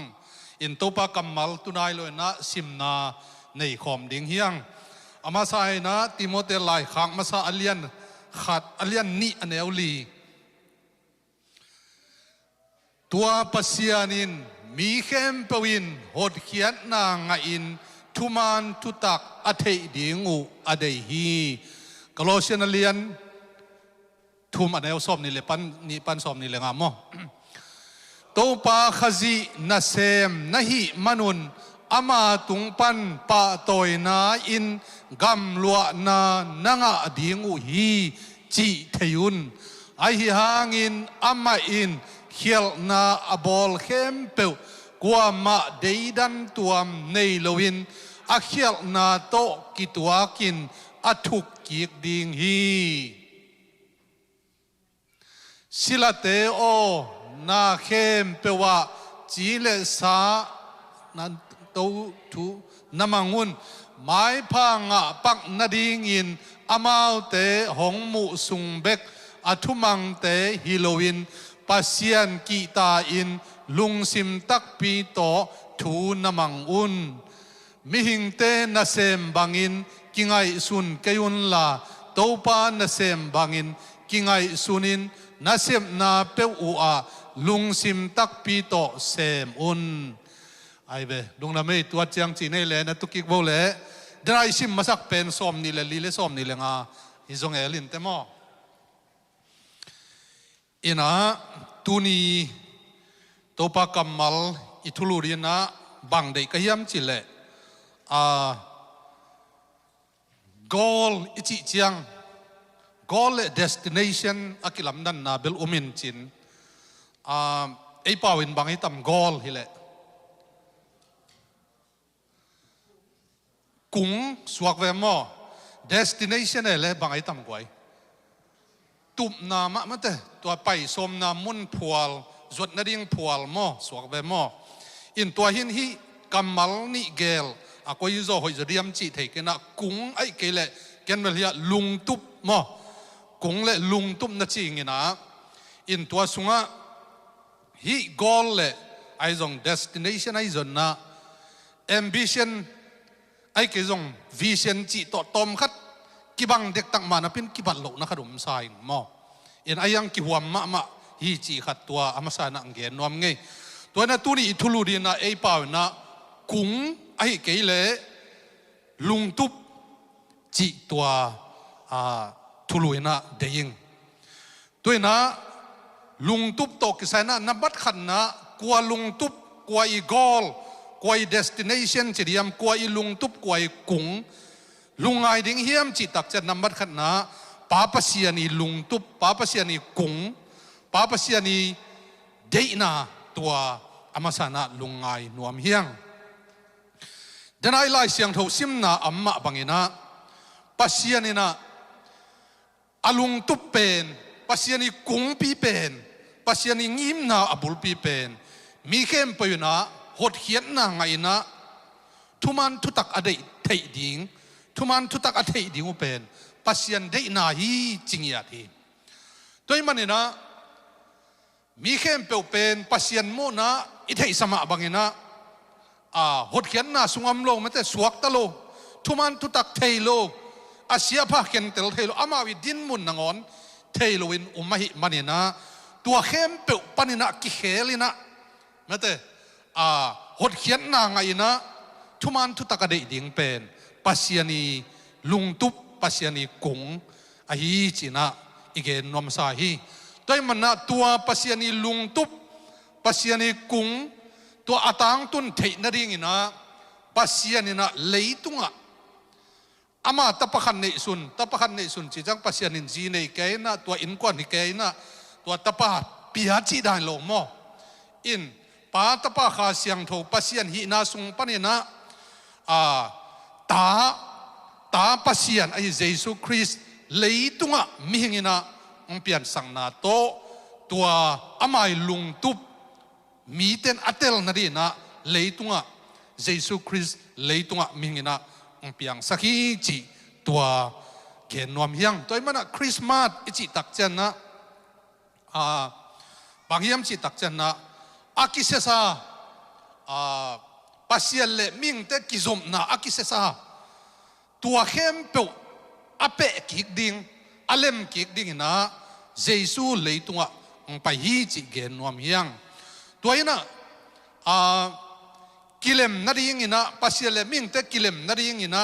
อินตัวปะกำมัลตุนายเลยนะซิมนาในขอมดิ่งเฮียงอามาสายนะติโมเตลายขังมาสาอเลียนขัดอเลียนนี่อันเอวลีตัวปัสยานินมีเข้มเปวินหดเขียนนางไงอินทุมันทุตักอเทดิงูอเดฮีกลอเชนเลียนทุมอันเอวสอมนี่เลยปันสอมนี่เลยงามตัวปาขจีนาเซมนาฮิมนุนอามาตุงปันปะตอยนาอินกัมลัวนานังอดิงูฮีจีเทยุนไอฮิฮางินอามาอินเขียลนาอบอลเข้มเปวกว่ามาเดีดันตัวในโลวินอาเขียลนาโตกิตัวกินอาทุกกิกดิงฮีสิลาเตโอนาเข้มเปว่าจีเลสานันโตทุนามังุนไม้พังะปักนาดิงอินอามาวเตหงมุสุงเบกอาทุมังเตฮิโลวินปัสยันกีตาอินลุงซิมตักปีโตทูนามังอุนมิหิงเตนาเซมบังอินกิงไอซุนเกยุนลาโตปานาเซมบังอินกิงไอซุนินนาเซมนาเปอูอาลุงซิมตักปีโตเซมอุนไอเบลุงนาไม่ตัวเจียงจีนเลยนะตุกิกโบเลยเดี๋ยวไอซิมมาสักเป็นสอมนี่เลยลีเลสอมนี่เลยงาอิจงเอลินเตมออินะตูนีตัวปากำมัลอิทุลูรีนะบังเด็กก็ย้ำจิเลgoal อิจิเจียง goal destination อากิลัมนันนาเบลอุมินจินไอป่าวินบังให้ทำ goal ฮิเลกุ้งสวกเวมอ destination เอเลบังให้ทำกวยตุบนามะมันเตตัวไปสมนามุนพัวลจดนาดิ่งพัวลมอสวกเวมออินตัวหินฮีกัมมัลนิเกลอาก็ยิ่งโหยจะเรียมจีเทกันนะกุ้งไอเกลเลกันเวลียลุงตุบมอกุ้งเลลุงตุบนั่นจริงนะอินตัวสุงะฮีกอลเลไอซง destination ไอซงนะ ambition ไอเกซง vision จีต่อตอมคัดกิบังเด็กตั้งมานะเป็นกิบัลโลนะขนมสายมออินไอยังกิหัวมะฮีจีขัดตัวอามาสานังเกนนวมไงตัวนั้นตัวนี้ทุลุดีนะไอป่าวนะกุ้งไอเกลเลลุงตุบจีตัวทุลุยนะเดียงตัวนะลุงตุบตกใส่นะนับบัดขันนะกว่าลุงตุบกว่าอีกอลกว่าอี destination จีเดียมกว่าอีลุงตุบกว่าอีกุ้งลุงไอดิ้งเฮียมจิตักจะนำบัดขันนะป้าปัสยานีลุงตุบป้าปัสยานีกุ้งป้าปัสยานีเดียนาตัวอามาสานะลุงไอหนวมเฮียงเดนไอไลเสียงเท่าซิมนาอัมมะบังอินะปัสยานีนะอาลุงตุบเป็นปัสยานีกุ้งปีเป็นปัสยานีงิมนาอบุลปีเป็นมีเข้มไปนะหดเขียนนาไงนะทุมันทุตักอดีตเทดิงท ทุมันทุตักอัฐิดิ่งเป็นปัสยันได้นาฮีจริงอย่างที่ตัวมันเนี่ยนะมีเข้มเปลวเป็นปัสยันโมนะอิทธิสมาบังเงินะหดเขียนนะสุงมโลมันแต่สวกตะโลทุมันทุตักเทโลอาเซียพาเข็นเตลเทโลอามาวิดินมุนนงอนเทโลวินอุมาหิมันเนี่ยนะตัวเข้มเปลวปันเนี่ยนะกิเคลินะมันแต่หดเขียนนะไงนะทุมันทุตักกระเดีดิ่งเป็นปัสยานีลุงตุบปัสยานีกงอาฮีจีนะอีกเกนนอมสาฮีตัวมันนะตัวปัสยานีลุงตุบปัสยานีกงตัวอาตังตุนเทนดิ่งนะปัสยานีนะเลยตุงะอามาตะปะขันเนซุนตะปะขันเนซุนจีจังปัสยานีจีเนเกนะตัวอินกวนฮิเกนะตัวตะปะปิฮาจีได้ลงมออินป้าตะปะขาเสียงโทปัสยานหินาสุงปนินะตาปัสยันไอ้เยซูคริสต์เลยตุงะมิหิงินะเปลี่ยนสังนาโตตัวอามายลุงตุบมีเต็นอัตเตลนาดีนะเลยตุงะเยซูคริสต์เลยตุงะมิหิงินะเปลี่ยนสักจีตัวเกนนวมยังตัวมันนะคริสต์มาสอิจิตักเจนนะบางยามจิตักเจนนะอากิเซซาปัสยันเล่มิงเตกิซมนะอากิเซซาตัวเข้มเปลอเปะกิกดิ่งอเลมกิกดิ่งนะเยซูเลยตัวไปฮีจิเกนนวมยังตัวนี้นะกิเลมนาดีงี้นะปัสยันเล่มิงเตกิเลมนาดีงี้นะ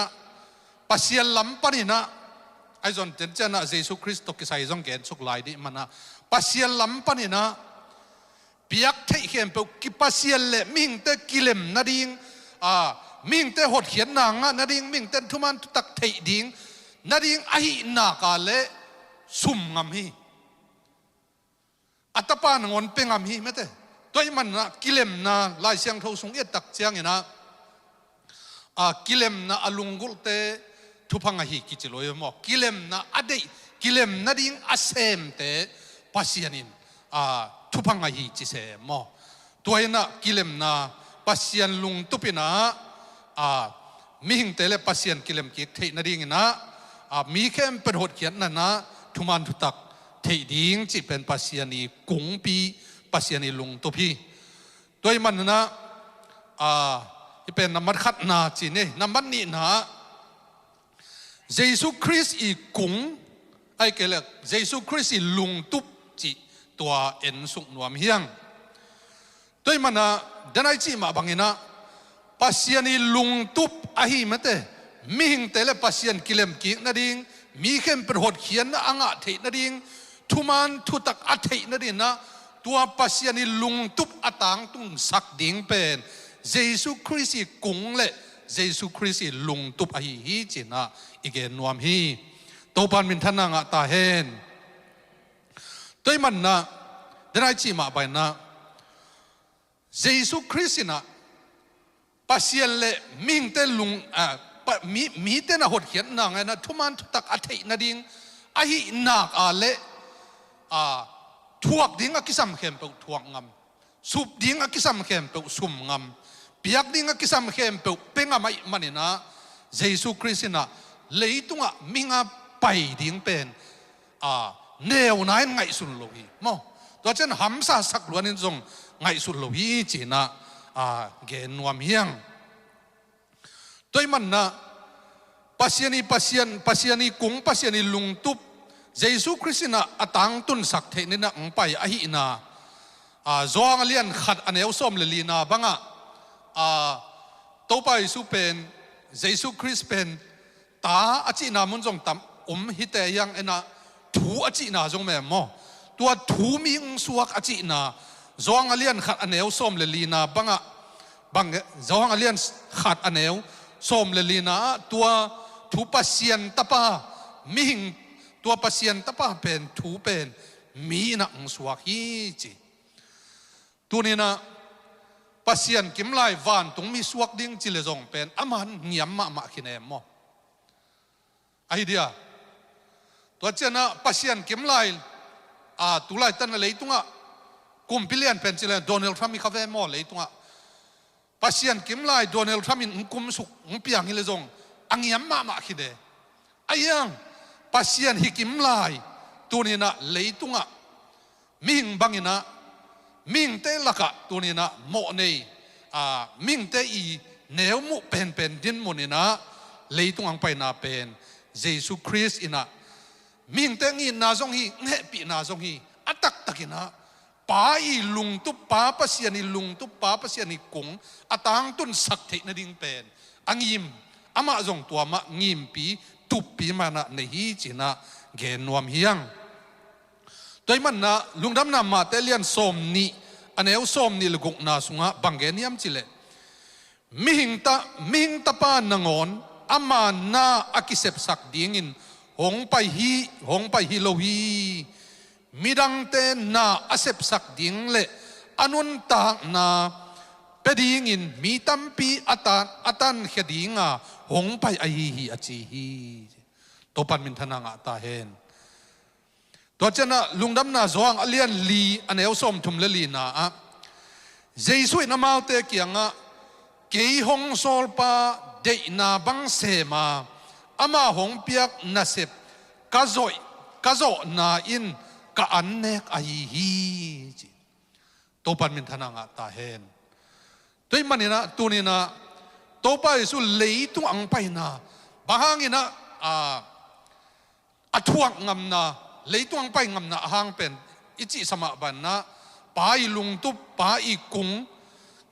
ปัสยันลำปนี่นะไอ้จนเจนเจนะเยซูคริสต์ตกิใส่จงเกนสุกไลดิมันนะปัสยันลำปนี่นะเปียกเทเข้มเปลกิปัสยันเล่มิงเตกิเลมนาดีมิงเตหดเขียนนางนาดิงมิงเตทุมันตักเทดิงนาดิงอหินากาเลสุมงามฮีอัตปานงอนเป็นงามฮีไม่เตตัวมันนะกิเลมนะลายเสียงเท่าสงเอตักเจียงนะกิเลมนะอลุงกุลเตทุพังฮีกิจิโลยมอกิเลมนะอดีกิเลมนาดิงอาเซมเตปัสยานินทุพังฮีจิเซมอตัวนะกิเลมนะปัสยันลุงตุปินะมีหิงเตเลปัสยันกิเลมกิเทนดิ่งนะมีเข้มเป็นหดเขียนนั่นนะทุมันทุตักเทดิ่งจิเป็นปัสยันีกุงปีปัสยันีลุงตุพีตัวมันนะที่เป็นน้ำมันขัดนาจีนี่น้ำมันนี่นะเยซูคริสต์อีกุงไอ้เกล็ดเยซูคริสต์อีลุงตุบจิตัวเอ็นสุกนวมเฮียงตัวมันนะเดนไอจีมาบังเงินะปัสยันีลุงตุบอาหิมเตมีหิงเตเลปัสยันกิเลมกิกนาดิงมีเข้มเป็นหดเขียนนะอ่างเทนาดิงทุมันทุตักอัฐินาดิงนะตัวปัสยันีลุงตุบอัตังตุงสักดิ่งเป็นเยซูคริสต์กุงเล่เยซูคริสต์ลุงตุบอาหิฮีจินะอีเกนนวมฮีตัวปันมินทนางตาเฮนตัวมันนะเดนไอจีมาไปนะเยซูคริสต์นะปัสยันเล่มิงเตลุงมีเตนะหดเขียนนางไงนะทุมันทุตักอัฐินาดิงอหินักเล่ทวกดิ่งกิสัมเข้มเปทวกงำสุบดิ่งกิสัมเข้มเปสุมงำเปียกดิ่งกิสัมเข้มเปเป็นงำไม่มันนี่นะเยซูคริสต์นะเลยตุงมิงไปดิ่งเป็นเนวไหนไงสุนโลหีมั้งตัวเช่นหำซาสักล้วนนี่จงไงสุนโลหีจีนะเกนนวมเฮียงตัวมันนะปัสยานีกุงปัสยานีลุงตุบเยซูคริสต์นะอัตังตุนสักเทนินะองไปอหินาจวงเลียนขัดอันเอวส้มเลลีนาบังตัวไปสุเป็นเยซูคริสต์เป็นตาอจินามุนจงตำฮิตเยังเอ็นะถูอจินาจงแม่หมอตัวถูมีองสวกอจินาจวงเลียนขัดอันเอวส้มเลลีนาบังจวงเลียนขัดอันเอวส้มเลลีนาตัวถูปัสยันตปามีหิงตัวปัสยันตปาเป็นถูเป็นมีนะองสวกฮีจีตัวนี้นะปัสยันกิมไลวันตรงมีสวกดิ้งจิเลจงเป็นอามันเงียมมาขินเอมไอเดียตัวเจ้านะปัสยันกิมไลตุไลตันเลยตุงะกุมพิเลียนเป็นจิเลโดนัลด์ทรัมป์มีคาเฟ่มอเลยตุงะปัสยันกิมไลโดนัลด์ทรัมป์มีกุมสุกเปียงฮิเลจง angiam ma khide ayang pasian hikim lai tunina leitunga ming bangina ming te laka tunina mo nei ming te i neu mu pen din munina leitung ang pai na pen Jesus Christ ina ming te ngi na zong hi nge pi na zong hi atak takina pa i lung tu pa pasian i lung tu pa pasian i kung atang tun sak the na ding pen angim ama zong tua ma ngim pi tupi mana nehi china genuam hiang toy man na lungdam na ma telian som ni aneu som ni luguk na sunga bangeniam chile mihing ta pa nangon ama na akisep sak dingin hong pai hi lo hi midang te na asep sak ding le anun ta na pedingin mi tampi atan khedinga hong pai ai hi achi hi topan min thana nga ta hen to chana lungdam na zoang alian li aneu som thum le li na a jesu na maute kianga ke hong sol pa de na bang sema ama hong piak na sep kazo na in ka annek ai hi topan min thana nga ta hen toy manina tunina topa isu leitung ang pai na bahangina athuak ngam na leitung ang pai ngam na hang pen ichi sama ban na pai lung tu pai kung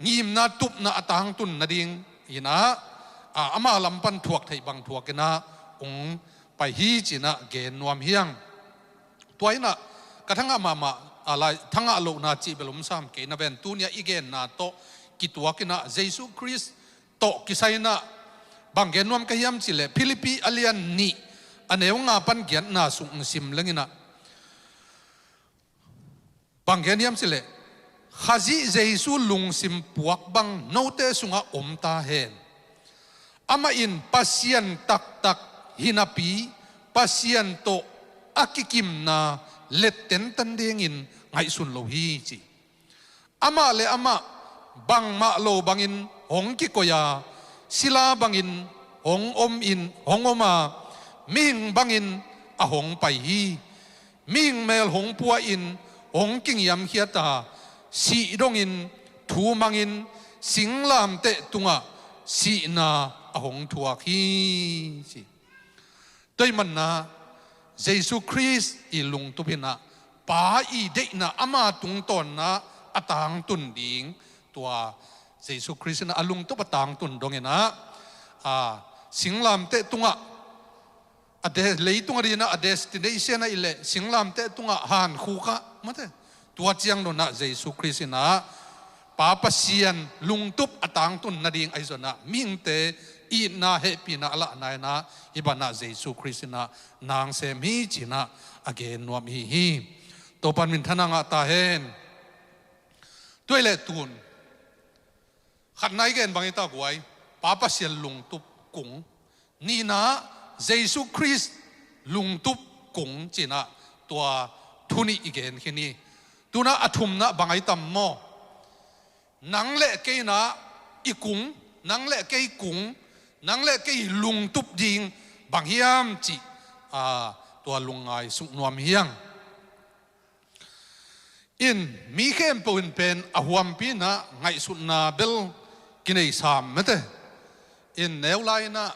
ngim na tup na atang tun na ding ina ama lampan thuak thei bang thuak na ung pai hi china gen nuam hiang toina kathanga mama alai thanga lo na chi belum sam ke na ben tunia igen na to kitua kina Jesus Christ to kisaina banggen nuam kahiam chile Philippi alian ni aneu nga pan gian na sung sim langina banggen yam chile khazi Jesus lung sim puak bang note sunga omta hen ama in pasien tak hinapi pasien to akikim na letten tandengin ngai sun lo hi chi ama le ama bang ma lo bangin hong ki koya sila bangin hong om in hong oma ming bangin a hong pai hi ming mel hong pua in hong king yam hiata si dong in thu mangin singlam te tunga si na a hong thuak hi chi toy man na Jesus Christ ilung tupina pa i de na ama tung ton na atang tun ding tua Jesus Christ na alung tu patang tun dongena singlam te tunga ade leitung ri na destination na ile singlam te tunga han khuka mate tua chiang no na Jesus Christ na papa sian lungtup atang tun na ding aizona mingte i na happy na ala na na ibana Jesus Christ na nang sem hi china again nuam hi topan min thana nga ta hen toilet tun khat nai gen bang ita guai papa sian lungtup kung ni na Jesus Christ lungtup kung china tua thuni igen khini tuna athum na bangai tam mo nang le ke na ikung nang le ke kung nang le ke lung tup ding bang hiam chi tua lungai suk nuam hiang in mi khem pun pen ahuam pi na ngai sut na bel kinai sam mate in neulai na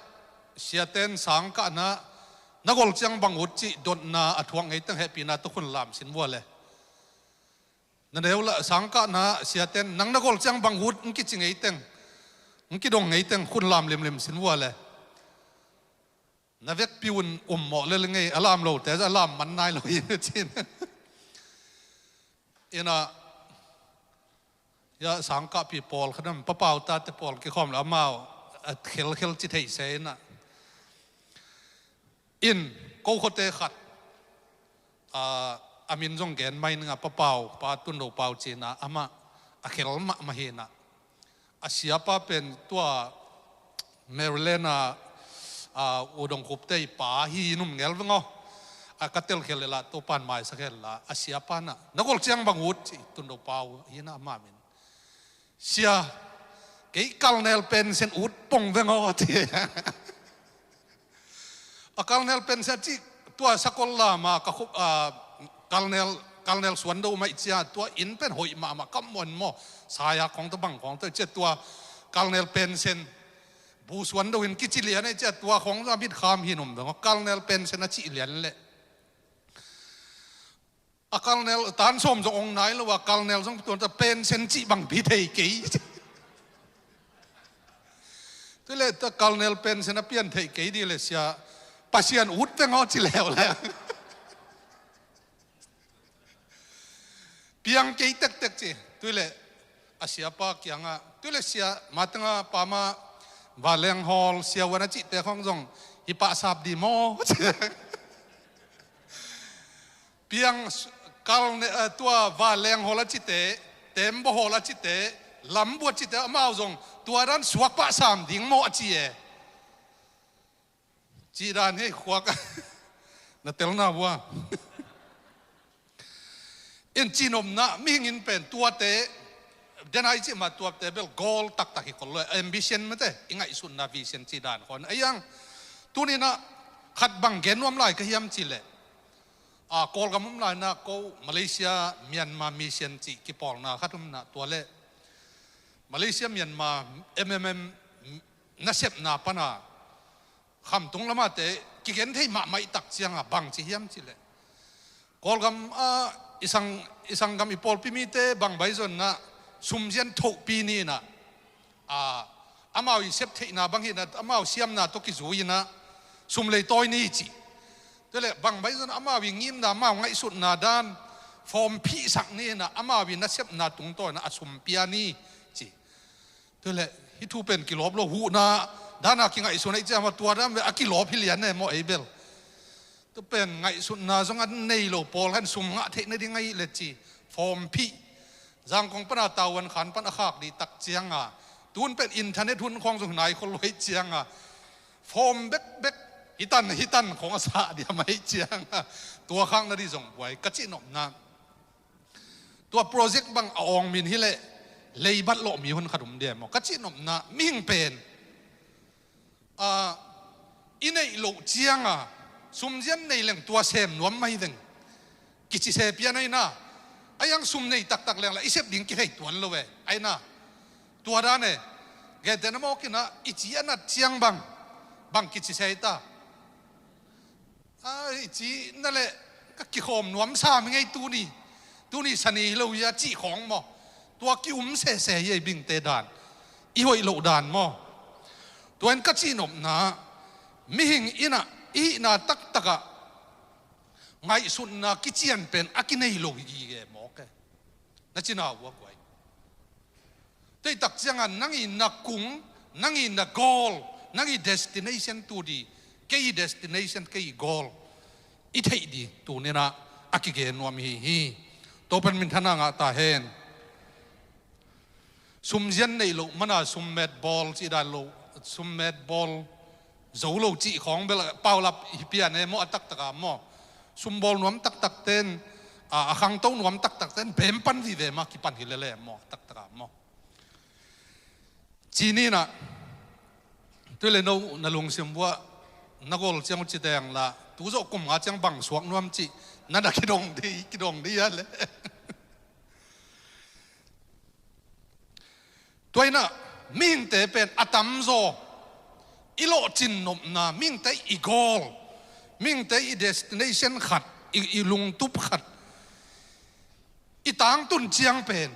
siaten sang ka na nagol chang bang ut chi don na athuang ngai tang happy na to khun lam sin wale na neula sang ka na siaten nang nagol chang bang ut ki chi ngai teng ki dong ngai teng khun lam lem sin wale na vek piun mo le ngai alam lo te alam man nai lo yin chin ina ya sang ka pi pol khanam pa pau ta te pol ki khom la mau khel chi thei se na in ko khote khat amin jong gen mai nga pa pau pa tun lo pau china ama a khel ma he na asiapa pen tua Marilena udong kuptei pa hi num ngel vengo akatel khelela to pan mai sakhela asiapa na nagol chiang bangut chi tun lo pau hina ma min sia ke kalnel pen sen ut pong vengo ti Kalnel pensati tua sekolah ma kalnel suan do mai chia tua in pen hoi ma kamon mo saya kong to bang kong to che tua kalnel pensen bu suan do in kichilian e che tua kong za bit kham hinum do kalnel pensen a chi lian le kalnel tan som jong ong nai lo wa kalnel jong tua ta pensen chi bang bi thei ki tu le ta kalnel pensen a pian thei ki di le sia pasien ut pe ngo chi leo le piang kei tek tek chi tu le asia pa kyanga tu le sia matanga pama valeng hall sia wana chi te khong jong hi pa sap di mo piang kal ne tua valeng hall chi te tembo hall chi te lambu chi te mau jong tua ran suak pa sam ding mo chi e chi ran he khuak na tel na wa in chinom na mingin pen tua te denai chi ma tua te bel goal tak tak ko lo ambition mate ingai sun na vision chi dan kon ayang tunina khat bang genom lai ka hiam chi le kol gamum lai na ko Malaysia Myanmar mission chi ki pol na khatum na tua le Malaysia Myanmar na sep na pana kham tung lama te ki gen thei ma mai tak chianga bang chi hiam chi le kol gam isang gam ipol pimite bang baizon na sumjian thok pi ni na amao i sep thei na bang hi na amao siam na to ki zui na sum le toy ni chi tele bang baizon amao wi ngim na amao ngai sut na dan form pi sak ni na amao wi na sep na tung to na asum pia ni chi tele hi thu pen ki lob lo hu na dana ki ngai sunai cha ma tua dam ve aki lob hi lian ne mo ebel to pen ngai sun na zong an nei lo pol han sum nga the na ding ngai le chi form pi jang kong pana tawan khan pan akhak di tak chianga tun pen internet hun khong jong nai khol loi chianga form bek hitan khong asa dia mai chianga tua khang na di jong wai ka chi nom na tua project bang aong min hi le leibat lo mi hun khadum de mo ka chi nom na ming pen inei lo chianga sumjian nei leng tua sem nuam mai deng kichi se pia nei na ayang sum nei tak leng la isep ding ki hei tuan lo we ai na tua da ne ge den mo ki na ichi ana chiang bang kichi se ta ichi na le ka ki khom nuam sa mi ngai tu ni sani lo ya chi khong mo tua ki se ye bing te dan i hoi lo dan mo tuan ka chi nom na mi hing ina i na tak taka ngai sun na kichian pen akinei lo gi ge mo ke na china wa kwai te tak changa nangi na kung nangi na goal nangi destination to di ke destination ke goal i thei di tu ne na akige no mi hi to pen min thana nga ta hen sumjian nei lo mana summet ball chi dan lo summet ball zo lo chi khong bel pau lap hipian e mo atak taka mo sumbol nuam tak ten khang to nuam tak ten bem pan vi ve ma ki pan hilele mo tak taka mo chini na tule no na lung sim bua na gol chang chi teng la tu zo kum nga chang bang suak nuam chi na da ki dong di ya le toina ming te pen atam zo ilo chin nom na ming te i goal ming te i destination khat i lung tup khat i tang tun chiang pen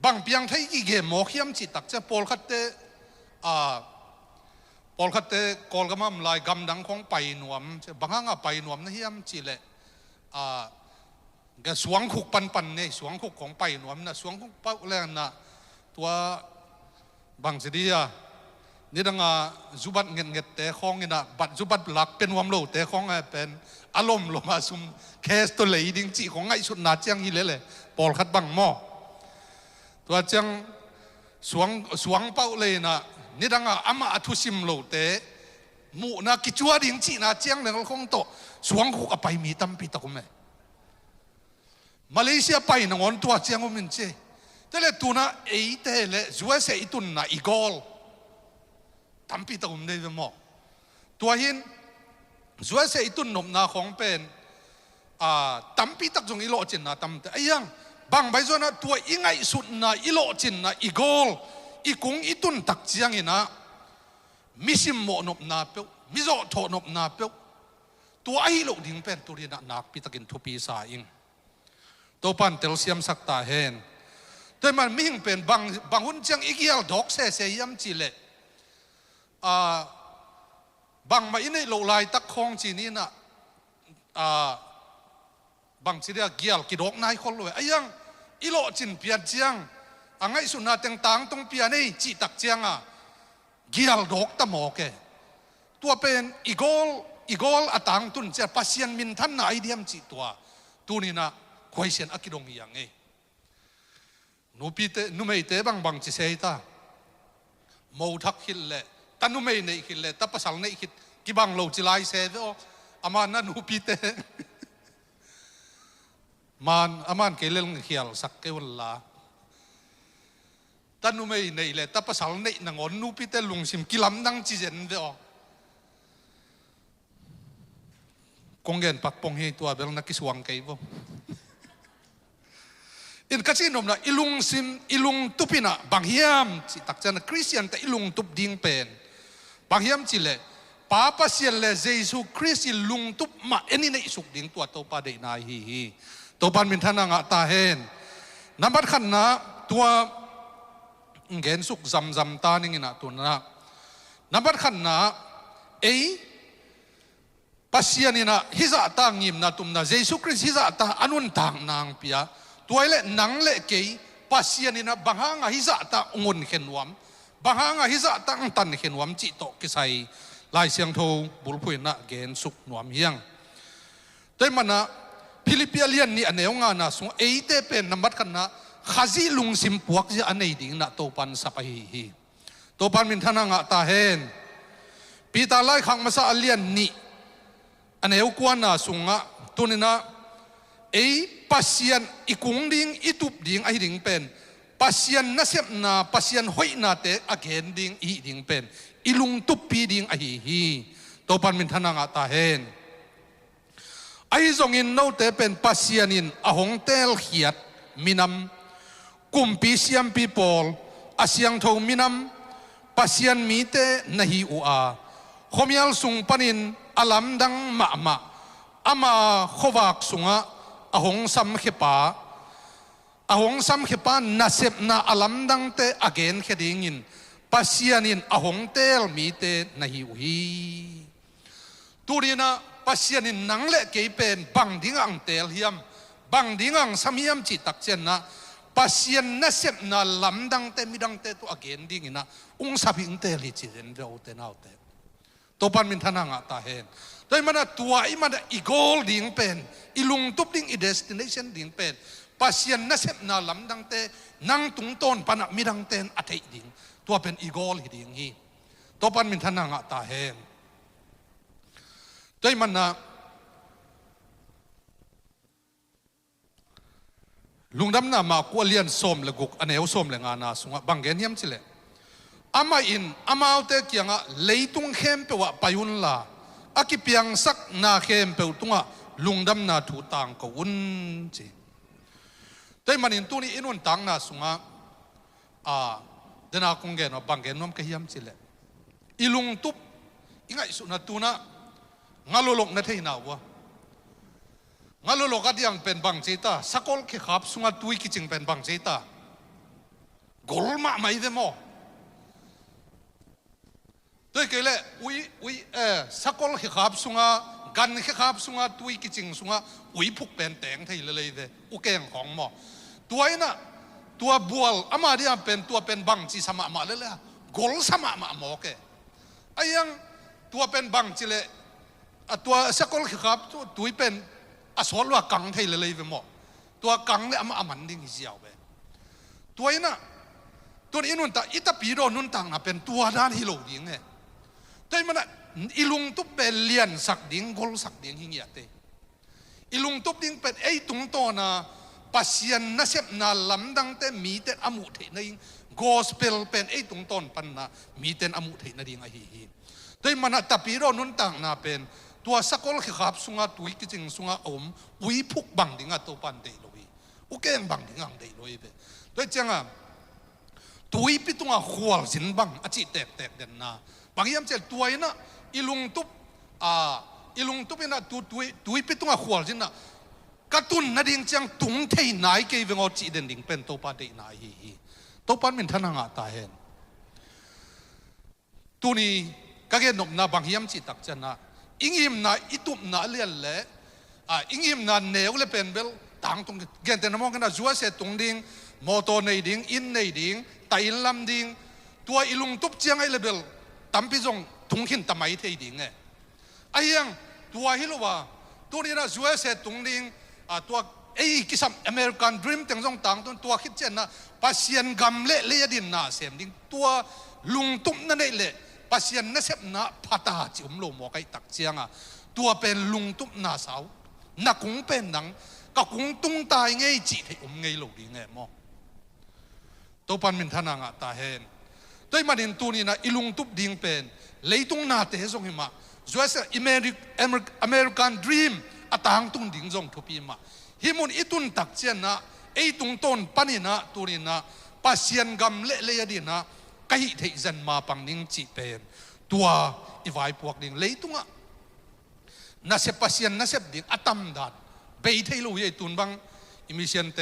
bang piang thai ki ge mo khiam chi tak cha pol khat te kol gamam lai gam dang khong pai nuam banganga pai nuam na hiam chi le ga suang khuk pan ne suang khuk khong pai nuam na suang khuk pau le na tua bang sedia ni danga zubat nget te khong ina bat zubat lak pen wam lo te khong a pen alom lo ma sum kes to lei ding chi khong ngai sut na chiang hi le pol khat bang mo tua chiang suang pau le na ni danga ama athu sim lo te mu na ki chua ding chi na chiang le khong to suang khu ka pai mi tam pi ta ko me Malaysia pai na ngon tua chiang min che tele tuna eite le zua se itun na igol tampi ta umde mo tua hin ส่วนเสยตุนนมนาของเป็นตั้มปีตักจงอิโลจินนะตั้มแต่ยังบางใบส่วนนะตัวอิงไงสุดนะอิโลจินนะอีโกลอีกุงอีตุนตักเจียงอินะมิสิมโมนบนาเปวมิโซโทนบนาเปวตัวไอโลดิ่งเป็นตัวเรียนนักปีตักินทุปีสาอิงตัวปันเตลเซียมสักตาเฮนแต่มันมิ่งเป็นบางหุ่นจังอีกยาดอกเสียยำจีเล่บางมาอินในโลไลตักคงจีนี่นะบางจีเรียกเกียลกิดอกนายคนรวยไอ้ยังอีโลจินเปียนเจียงอังไงสุนัขต่างๆตรงเปียนี่จีตักเจียงเกียลดอกตะหมอกตัวเป็นอีโกลต่างตุนเจ้าปัสยันมินทันนาไอเดียมจีตัวนี้นะคอยเสียนอักิดงยังนูปีเตนูไม่เตบางจีเซตาโมทักหิลเล่แต่นูไม่ในหิลเล่แต่ภาษาในหิลกี่บางโลจิไลเซฟอามันนั่นนูปีเตมันอามันเกลิ่งเขียลสักเกวันละแต่นูไม่ในเล่แต่ภาษาในนังอนนูปีเตลุงซิมกิลำนังจีเจนเวอกงเงินปักปงให้ตัวเบลนักกิสวงเกย์อินกัชินมนะอิลุงซิมอิลุงตุปินะบางเฮียมจิตักจันคริสเตียนแต่อิลุงตุบดิ้งเป็นบางเฮียมจิเลป้าปัสเซียนเลเจซูคริสต์ลุงตุบมาเอ็นี่ในสุกดิ้งตัวโตปาเดนาฮีตัวปันมินทานางตาเฮนนับบัดขันนะตัวเงินสุกจำตานิ่งนะตัวนะนับบัดขันนะปัสเซียนี่นะฮิซาตางิมนะตุมนะเจซูคริสต์ฮิซาตาอนุนทางนางเปียตัวเล่นังเล่เกยปัสยานี่นะบางหางฮิซาตางุนเข็นวมบางหางฮิซาตางตันเข็นวมจิตโตกิไซลายเสียงโทบุลพุยนะเกณฑ์สุกนวมเฮียงแต่มันนะฟิลิปปิเลียนนี่อันเดียวงานนะส่งเตเป็นนับบัดกันนะข้าจีลุงซิมปวกจะอันไหนดิ่งนะโตปันสับฮีโตปันมินทานางตาเฮนปีตาไล่ขังมาซาเลียนนี่อันเดียวกวนนะส่งตัวนี้นะปัสยันอีกุงดิ้งอีตุบดิ้งไอดิ้งเป็นปัสยันนัสยมนาปัสยันหอยนาเตะอเกนดิ้งอีดิ้งเป็นอีลุงตุบปีดิ้งไอฮีตัวปันมินทนางตาเฮนไอจงอินโนเตเป็นปัสยันินอหงเตลเขียดมินัมกุมปีเซียมปีปอลอาเซียงทงมินัมปัสยันมีเตนฮีอูอาขมิลสุงปันินอลัมดังมะมะอามาขวักสุงะอหงสัมเขปาอหงสัมเขปานาเซบนาอลัมดังเตอเกนเขดิงินปัสยานินอหงเตลมีเตนหิวฮีตูรีนะปัสยานินนังเละเกยเป็นบังดิงังเตลเฮียมบังดิงังสมียมจิตักเจนนะปัสยานนาเซบนาลัมดังเตมิดังเตตัวอเกนดิงินะอุงสับิงเตลิจิเรนเวอเตนเอาเตตัวปันมินทนางตาเฮนแต่มันตัวไอ้มันอีโกลดิ่งเป็นอีลุงตุบดิ่งอีเดสติเนชันดิ่งเป็นปัสยันนัสเซบนาลำดังเตนังตุงต้นปนักมีดังเตนอัฐิดิ่งตัวเป็นอีโกลดิ่งฮีตัวปันมินทนางตาเฮนแต่มันลุงดำน้ามากวเลียนส้มเลยกุกอันเอวส้มเลยงานาสุงะบังเกนยมจิเลอามาอินอามาเอาเตกียงเลยตุงเข้มเปวะไปยุนลาอากิเปียงสักนาเข้มเปวตุงะลุงดำนาถูต่างก็วุ่นจีแต่มันอินตัวนี้อินุนต่างนาสุงะเดนาคงเกนว่าบังเกนน้อมก็ยมจิเลอีลุงตุบอิงไงสุนัตุนะงาลุลกนั่นเท่นาวะงาลุลกก็ยังเป็นบังจีตาสกอลขี้ขับสุงะตุยกิจิงเป็นบังจีตากอลมาไม่ได้มั้งด้วยกันเลยสกอลขี้ขับสุงะกันขี้ขับสุงะตุยกิจิงสุงะพุกเป็นแตงที่เลยเดอุเกงของหมอตัวนี้นะตัวบัวอามาที่เป็นตัวเป็นบังจีสมามาเลยกอลสมามาหมอแกไอ้ยังตัวเป็นบังจีเลยตัวสกอลขี้ขับตัวเป็นอสวรว่ากังที่เลยเวหมอตัวกังเนี่ยอามันดิ้งเสียวไปตัวนี้นะตัวนี้นุ่นตาอิตาปีโรนุ่นต่างนะเป็นตัวด้านฮิโลดิ้งเนี่ยแต่มันอีลุงตุบเป็นเลียนสักดิ้งกอลสักดิ้งหิ้งยาเตอีลุงตุบดิ้งเป็นไอ้ตุงโตนะปัสยันนัสเซบนาลำดังเตมีเตอมุเทนยิงกอสเปลเป็นไอ้ตุงต้นปันนะมีเตอมุเทนดิ้งไอ้ฮีแต่มันตาปีโรนุ่นต่างนะเป็น ตัวสกอลขับสุงาตุยกิจิงสุงาวิพุกบังดิงาตัวปันเดลอยอุเกงบังดิงาเดลอยเบด้วยจังอ่ะตุยปิตุงาขวลสินบังอจิแตกเด่นนาบางยามเจตัวน่ะอีลุงตุบเป็นน่ะตุยปิตุงาขวลสินน่ะกระตุ้นนาดิ่งจังตุงเทยนายเกยเวงอจิเด่นดิ่งเป็นตัวปันเดนายฮีตัวปันมินทนังอาตาเห็นตัวนี้ก็แค่นกนาบางยามจิตักจันนะอิงยิมนาอิตุมนาเลียนเละอิงยิมนาเนวเลเป็นเบลต่างตรงเกณฑ์แต่นมองกันนะจัวเสตรงดิ่งมอโตในดิ่งอินในดิ่งไตลำดิ่งตัวอิลุงตุบเจียงไอเลเบลตั้มพิจงทุงหินตั้มไอเทดิ่งไอ้ยังตัวฮิโลวาตัวนี้นะจัวเสตรงดิ่งตัวไอ้กิสัมอเมริกันดรีมแต่งทรงต่างตัวคิดเจนนะปัสยันกำเละเลียดินนาเสมดิ่งตัวลุงตุบนั่นเองเลยปัสยันนั่นเสพนาพัตตาจิมโลมอไกตักเจียงตัวเป็นลุงตุบนาสาวนักคงเป็นหนังก็คงตุ้งตายไงจีที่ไงโลดีไงมอตัวปันมินทนังตาเห็นด้วยมันเห็นตัวนี้นะอิลุงตุบดิ่งเป็นเลยตุ้งนาเตะส่งหิมะจวยเสอเมริกันดรีมต่างตุ้งดิ่งส่งทุบีมาฮิมุนอิตุนตักเจียนนะไอตุงต้นปันนี่นะตัวนี้นะปัสยันกำเละเลยดีนะก็ฮิเทจันมาปังนิ่งจีเป็นตัวอีไวพวกดิ่งเลยตุ้งน่าเสพปัสยันน่าเสพดิ่งอัตมดัดเบย์เทลุยตุนบังอิมิเชนเต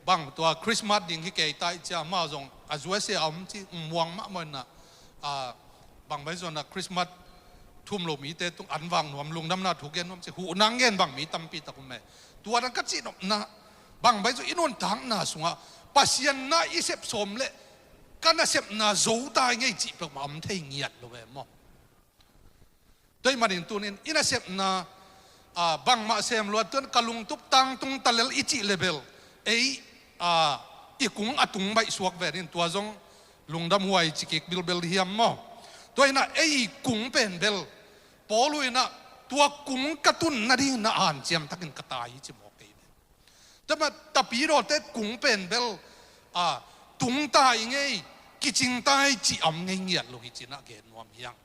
บังตัวคริสต์มาสดิ่งที่เกยตายจะมาจงอาจจะเสียอมที่ม่วงมากมันนะบังไปส่วนนะคริสต์มาสทุ่มโลมีเตตุงอันวังนวมลุงน้ำหน้าถูกเงินนวมจะหูนังเงินบังมีตั้มปีตะกุมแม่ตัวนั้นก็จีนนะบังไปส่วนอินุนทางน่าสุงะปัสยันน่าอิเสพสมเละกันน่าเสพน่าโจตายไงจีบมาไม่เงียดเลยมั้งด้วยมันเห็นตัวนี้อินาเสพน่าบางมาเซมลวดต้นกลุงตุบตังตุงตะเลลอิจิเลเบลอีกุงอตุงใบสวกเวรินตัวจงลุงดำหวยจิกิกบิลเบลเฮียมมั้งตัวน่ะกุงเป็นเบลปอลุยน่ะตัวกุงกระตุนนาดีน่ะอ่านเจียมตักินกระตายจิมอกเกยแต่มาตะปีโรเตกุงเป็นเบลตุงตายไงกิจิงตายจีอมไงเงียดโลหิจินะเกนวมเฮียง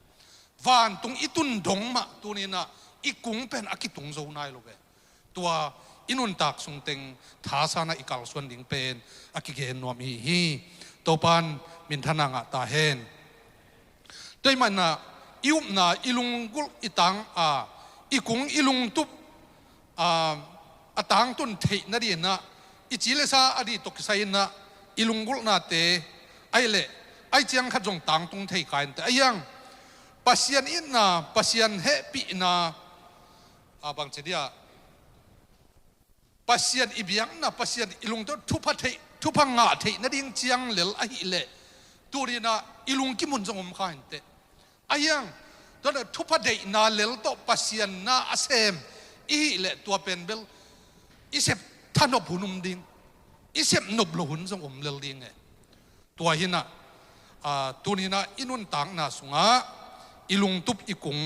วานตุงอิตุนดงมาตัวนี้น่ะอีกุงเป็นอากิตุงโจนายโลเบตัวอินุนตักสุงเต็งท้าสานะอีกาลส่วนดิ่งเป็นอากิเกนนวมฮีตัวปันมินทนังตาเฮนด้วยมันน่ะอิวน่ะอิลุงกุลอิตังอีกุงอิลุงตุบตังตุนเทนดีน่ะอิจิเลซาอดีตกไซน่ะอิลุงกุลน่ะเตไอเล่ไอเจียงขัดจงตังตุงเทกันแต่ไอยังปัสยันอินน่ะปัสยันเฮปีน่ะบางเดียปัสยันอิบยังน่ะปัสยันอิลุงตุทุพัทเททุพังงาเทนั่นเองเจียงเลลไอเล่ตัวนี้น่ะอิลุงกิมุนจงอมข้าเตไอยังตัวนั้นทุพัทเทน่ะเลลโตปัสยันน่ะอาเซมอีเล่ตัวเป็นเบลอิเซปท่านอบหุนุมดิงอิเซปนบโลหุนจงอมเลลดิงตัวหิน่ะตัวนี้น่ะอินุนตังน่ะสุงะอิลุงตุบอีกุง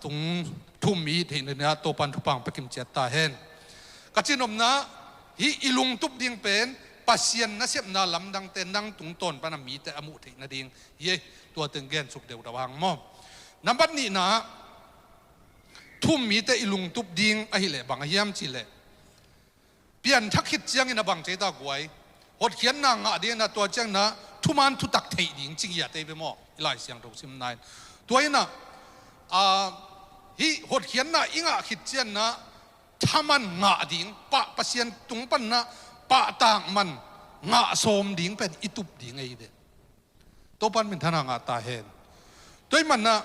ตุงทุ่มมีเห็นเนี่ยตัวปันทุปังไปกิมเจตตาเห็นกัจจินมนะฮีอิลุงตุบดิ่งเป็นปัสยันนะเสพนาลำดังเต้นดังตุงต้นปนมีแต่อมุเทนดิ่งเย่ตัวตึงเกนสุกเดียวระวังมอน้ำบัดนี้นะทุ่มมีแต่อิลุงตุบดิ่งไอ้เละบางเฮียมจิเละเปลี่ยนทักขิดเจียงอินะบางเจตากวยหดเขียนนางอะเดียนะตัวเจียงนะทุมันทุตักเทดิ่งจริงอย่าเตะไปมอหลายเสียงตกซิมนายตัวนี้นะฮีหดเขียนนะอิงะขิดเจียนนะทามันงะดิ่งปะปัสยันตุงปันนะปะต่างมันงะโสมดิ่งเป็นอิตุบดิ่งไงเด็ตัวปันเป็นทนางะตาเห็นด้วยมันนะ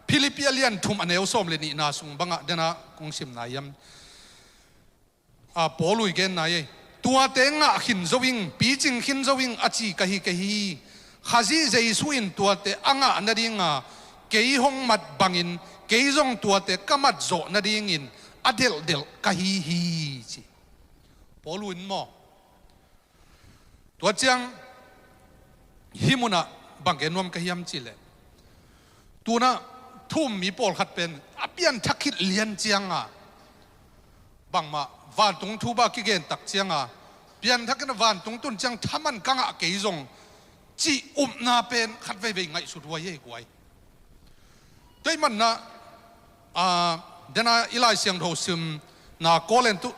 ฟิลิปปิเลียนทุมอันเอวโสมเลนี่นาสุงบังะเดนะกงซิมนายัมปอลุยเกนนายตัวเต็งะหินโจวิงปีจิงหินโจวิงอจีกะฮีข้าจีเจสุอินตัวเตอ่างะนาดิงะเกยหงมัดบังอินเกยจงตัวเตกมัดโจนาดิงินอเดลกะฮีจีปอลุนมอตัวเจียงฮิมุนะบังเกนวมกะฮิยมจิเลตัวน่ะทุ่มมีปอลขัดเป็นอเปียนทักขิดเลียนเจียงบังมาวานตรงทูบากิเกนตักเจียงเปลี่ยนทักกันวานตรงตุนเจียงทามันกังเกยจงจีนาเป็นขัดไว้ไงสุดวัยกวยด้วยมันนะ เดน่าอิไลเซียงโทซึมนาโกเลนตุ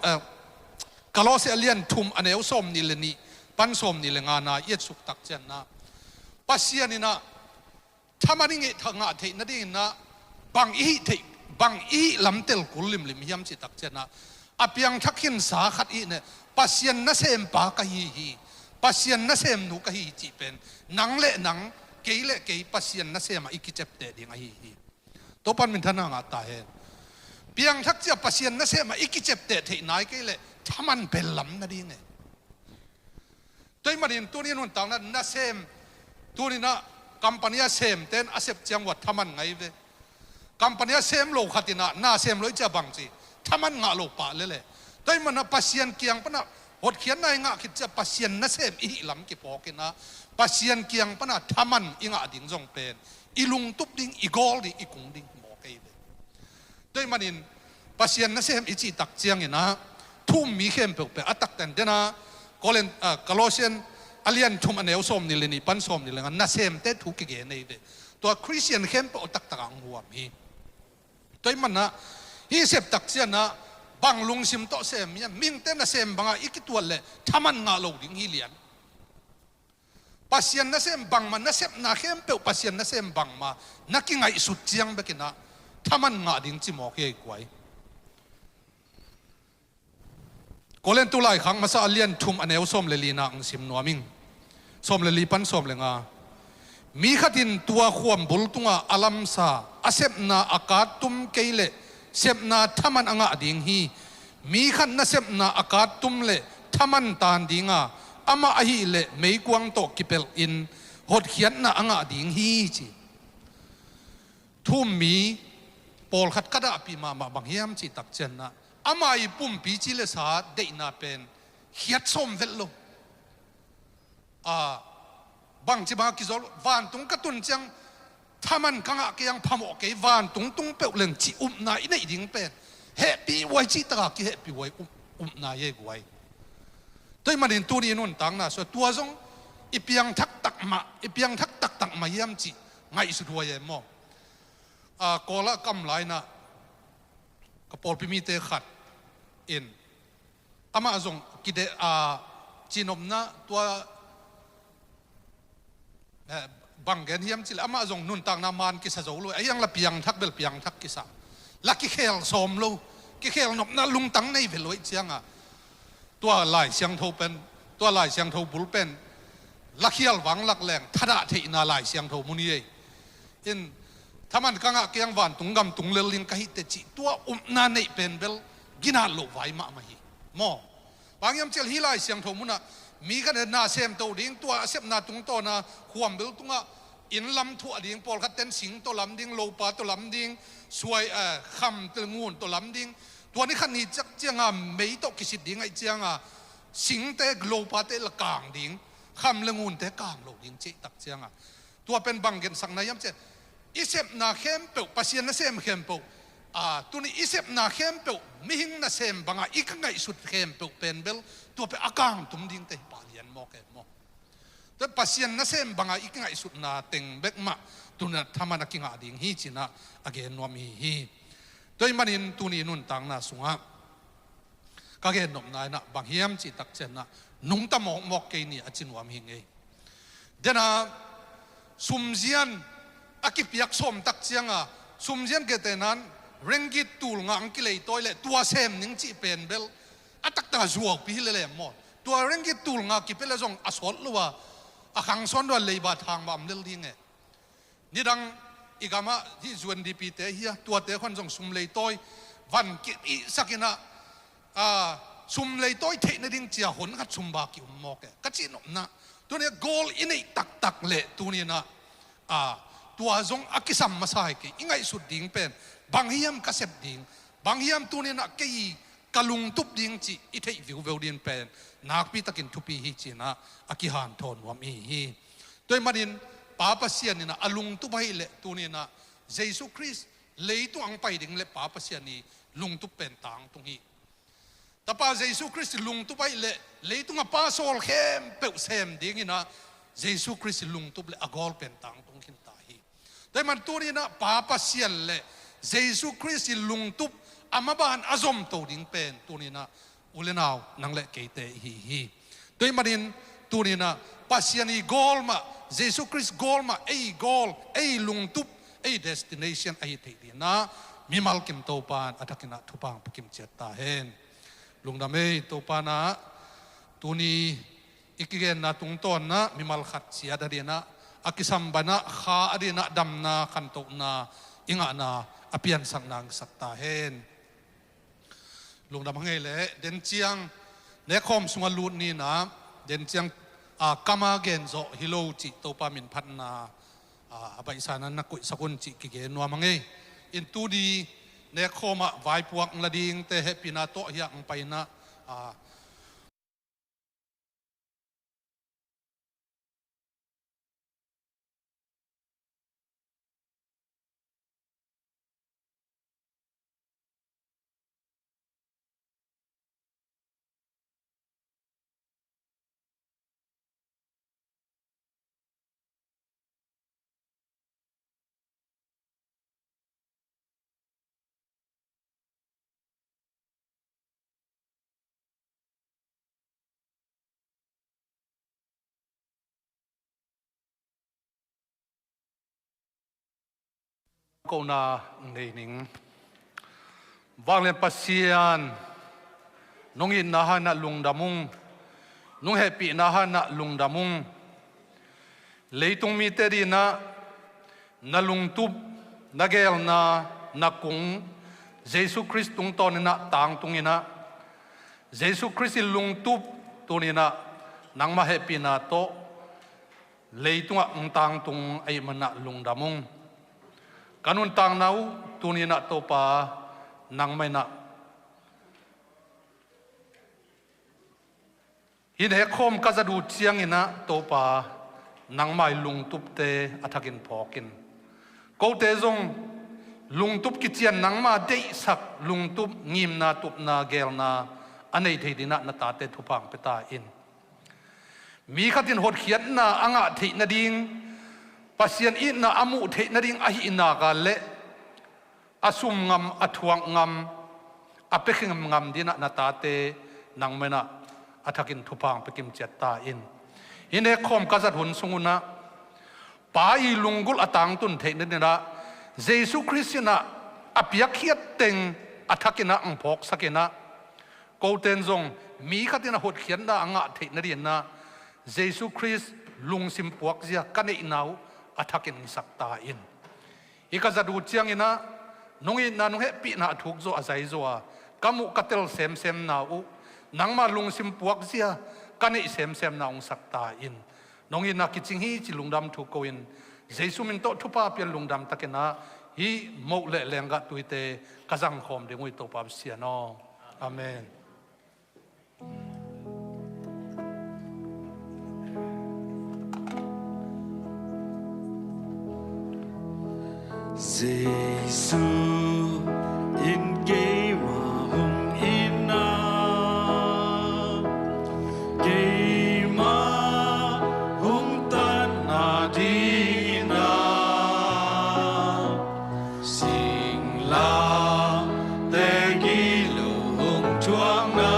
กาโลเซเลียนทุมอันเอวสมนี่เลนี่ปันสมนี่เลงานาเย็ดสุกตักเจนนะปัสเซียนี่นะถ้ามันนี่ทางอาเทนั่นเองนะบางอีเทบางอีลำเตลกุลิมลิมยำสิตักเจนนะอภิยังทักขินสาขัดอีเนี่ยปัสเซียนนั่นเซมปากะฮีปัสเซียนนั่นเซมนุกะฮีจีเป็นนังเละนังเกยเละเกยปัสเซียนนั่นเซมอีกิเจ็บเตดิ้งะฮีตัวปันมินทนางาตาเฮเพียงทักเจ้าปัสเซียนนั่นเซมอีกิเจ็บเตที่ไหนเกยเละถ้ามันเป็นลำนั่นเองไงตัวมันเห็นตัวนี้นุ่นต่างนั้นนั่นเซมตัวนี้นะกัมปนาเซมเต้นอาเซบจังหวัดถ้ามันไงเว้กัมปนาเซมโลขัดินะน่าเซมเลยจะบังจีถ้ามันงาโลปะเลยตัวมันนะปัสเซียนเกียงปนะหดเขียนในงาคิดจะปัสเซียนนั่นเซมอีลำกี่ปอกินนะปัสเซียนเกียงปนะถ้ามันอีงาดิ่งจงเป็นอีลุงตุบดิ่งอีกอลดิ่งอีกุงดิ่งหมอเกยเว้ตัวมันเห็นปัสเซียนนั่นเซมอีจีตักเจียงนะทุ่มมีเข้มเปล่าอัตักแต่เดนะก็เล่นกาโลเซียนอเลียนทุ่มอันเอวส้มนี่เลยนี่ปันส้มนี่เลยนั่นเซมเตถูกเกยในเดตัวคริสเตียนเข้มเปล่าตักตะกังหัวมีตัวมันนะฮีเสพตักเจียนะบางลุงซิมโตเซมเนี่ยมิงเต้นเซมบางอีกตัวเลยถ้ามันงาโลดิ้งฮีเลียนปัสเซียนนั่นเซมบางมันนั่นเซมน่าเข้มเปล่าปัสเซียนนั่นเซมบางมานักกินไงสุดเจียงเบกินะถ้ามันงาดิ้งจิมอกเกยกวยก็เล่นตุลายขังมาซาเลียนทุ่มอันเอวส้มเลลีนังสิมนัวมิงส้มเลลีปันส้มเลงามีขัดินตัวขวมบุลตุงาอัลัมซาอาเซบนาอากาศตุมเกยเลเซบนาถ้ามันอ่างดิ่งฮีมีขันนาเซบนาอากาศตุมเลถ้ามันตานดิ่งอามาอหิเลไม่กวางโตกิเปลอินหดเขียนนาอ่างดิ่งฮีจีทุ่มมีปอลขัดกระดาปีมาบางเฮียมจีตักเจนนะอามาอีปุ่มปีจิเลสาเดน่าเป็นเขียดส้มเวลโลบางจีบากิจวัตรวันตุงกระตุนจังถ้ามันกังอาเกียงพมอกเกยวันตุงเปลเลงจีนายในดิ่งเป็นเฮปีไว้จีตระกีเฮปีไว้นายเยกไว้ตัวมันเห็นตัวนี้นุ่นต่างนะส่วนตัวจงอีเพียงทักตักมาอีเพียงทักตักมาเยี่ยมจีไงสุดหัวเยี่ยมมอกอละกำไรนะกระปอลพิมีเตขัดอินอามาจงกิเดจีนอมนะตัวบังเกนเฮียมจิลอามาจงนุนต่างนามานกิสะโจลุไอ้ยังละเปียงทักเบลเปียงทักกิสะลักกิเคลสมลูกิเคลนบนะลุงตังในเวลอยเจียงตัวลายเสียงโทเป็นตัวลายเสียงโทบุลเป็นลักเฮียลหวังลักแรงทัดะเทนาลายเสียงโทมุนีอินถ้ามันกังอาเกียงวันตุงกำตุงเลลิงกะฮิเตจิตัวนาในเป็นเบลกินาโลไวมามาฮีมอบางยามเจลฮิไลเสียงโทมุนะมีกันนาเซมโตดิ้งตัวเซมนาตุงโตนะขวมเบลตุงอินลำถั่วดิ้งปอลคัดเต้นสิงตัวลำดิ้งโลปาตัวลำดิ้งสวยคำตัวงูนตัวลำดิ้งตัวนี้ขันนี้จักเจียงไม่ตกกิสิดิ้งไอเจียงสิงเตกโลปาเตละกางดิ้งคำละงูนเตกางโลดิ้งเจตักเจียงตัวเป็นบังเกนสังนายามเจอิเซมนาเข้มเปล่าปัสเซียนนาเซมเข้มเปล่าตัวนี้อิเซมนาเข้มเปล่ามิหิงนาเซมบางอีกไงสุดเข้มเปล่าเป็นเบลตัวเป็นอากางตุ่มดิ้งเตะปาเลียนมอแกมอแต่ปัสเซียนนาเซมบางอีกไงสุดนาเต็งเบกมาตัวนั้นทำมันกิงอาดิ้งฮีจินะอเกนนวมีฮีโดยมันอินตัวนี้นุ่นต่างนาสุงะก็เกนนมนายนะบางเฮียมจิตักเจนนะนุ่งตะมอกมอกเกนี่อจินวามหิงเอเดนะสุมเจียนอากิพยักษ์สมตักเจียงสุมเจียนเกตนั้นเร่งกิตูลงอังกิเลยตัวเล่ตัวเซมนิ่งจีเป็นเบลอัตักตาจวกปีเลยหมดตัวเร่งกิตูลงกิเป็นละจงอสอดลัวขังซ้อนด้วยเลยบาทางบำเรลิงนี่ดังอีกามาที่จวนดีปีเตเฮียตัวเตคนจงสุมเลยตัววันกิอีสักินะสุมเลยตัวเทนดิ้งเจียหนกัดสุมบากิอุมมอกกัดจีนนะตัวนี้โกลอินไอตักเละตัวนี้นะตัวจงอักิสัมมาใส่กี่ยังไงสุดดิ่งเป็นบางเฮียมกระเสบดิ่งบางเฮียมตัวนี้นะกี่กะลุงทุบดิ่งจีอิเทวิวเวลดิ่งเป็นนักพิตากินทุบฮีจีนะอักิฮันทอนวามีฮีโดยมันป้าปัสเซียนนี่นะอลุงทุบให้เละตัวนี้นะเยซูคริสต์เลยตัวอังไปดิ่งเละป้าปัสเซียนนี่ลุงทุบเป็นต่างตรงนี้แต่ป้าเยซูคริสต์ลุงทุบให้เละเลยตัวป้าโซลเข้มเปลวเซมดิ่งนี่นะเยซูคริสต์ลุงทุบเละอากอลเป็นต่างตรงนี้แต่มันตัวนี้นะป้าปัสเซียนเละ เยซูคริสต์ลุงตุบอามาบานอาซอมโตดิ้งเป็นตัวนี้นะอุเลนาวนังเละเกเตฮีโดยมาดินตัวนี้นะปัสยานีกอลมาเยซูคริสต์กอลมากอลลุงตุบเดสติเนชันเทดีนะมีมัลกิมโตปานอัตกินะทุปังปกิมเจตตาเฮนลุงดำโตปานะตัวนี้อีกเกนนะตุงต้นนะมีมัลขัดเสียดดีนะอากิสัมบานะข้าอดีนะดำนะขันโตนะอิงานะอภิยันสังนางสักตาเฮนลุงดำให้เลยเดนเจียงเนคอมสุงลูดนี่นะเดนเจียงกามาเกนโซฮิโลจิโตปามินพันนาไปสานันนักกุศลจิกิเกนัวมังเออินตูดีเนคอมะไวพวกละดิงเตเฮปินาโตเฮียงไปนะก็น่าเงินิงวางเล่นปัสยานน้องอินนาฮานะลุงดามุงน้องแฮปปี้นาฮานะลุงดามุงเลยตรงมีเตดีนะลุงตุบนักเกลนักกุงเยซูคริสต์ตรงตอนนี้ต่างตรงนี้นะเยซูคริสต์ลุงตุบตัวนี้นะนังมาแฮปปี้นาโตเลยตรงต่างตรงไอ้มันนะลุงดามุงการุนต่างนาวตัวนี้นะโตปานังไม่นะหินเหคมก็จะดูเชียงอินะโตปานังไม่ลุงตุบเตอัฐกินพอกินกูเตจงลุงตุบกิจเจียนนังมาได้สักลุงตุบงิมนาตุบนาเกลนาอันนี้ที่ดินะนาตาเตทุพังเปตาอินมีขัดินหดเขียนนาอ่างที่นาดิงปัสยันอินนาอามุเทนดิ่งอหินากาเลอาสุมงามอทวงงามอเปกิงงามดินะนาตาเตนังเมนะอัฐกินทุพังเปกิมเจตตาอินฮินเอคอมกัจหุนสุงุนะปาอีลุงกุลอตังตุนเทนนี่นะเยซูคริสต์นะอภิยักษ์เต็งอัฐกินะอังพกสักนะกูเตนจงมีขัดินหดเขียนนาอ่างเทนดิ่งนะเยซูคริสต์ลุงซิมปวกเสียกันอีนาวอัฐกินสักตาอินอีกจะดูเชียงอินะน้องอินนะน้องเฮปีนะถูกโซอาศัยโซกามุกัตเตลเซมเซมนาอูนังมาลุงซิมปวกเสียกันอีเซมเซมนาองสักตาอินน้องอินนะคิดจริงฮีจิลุงดำถูกโกอินเยซูมินโตทุพาเปียนลุงดำตะกินะฮีโมเลเลงกัตุยเตกะจังคอมเดงุยโตปาเสียนออาเมนGiêsu in kế mà hùng in na kế mà hùng tan na đi na sinh la te gi lu hùng chuang na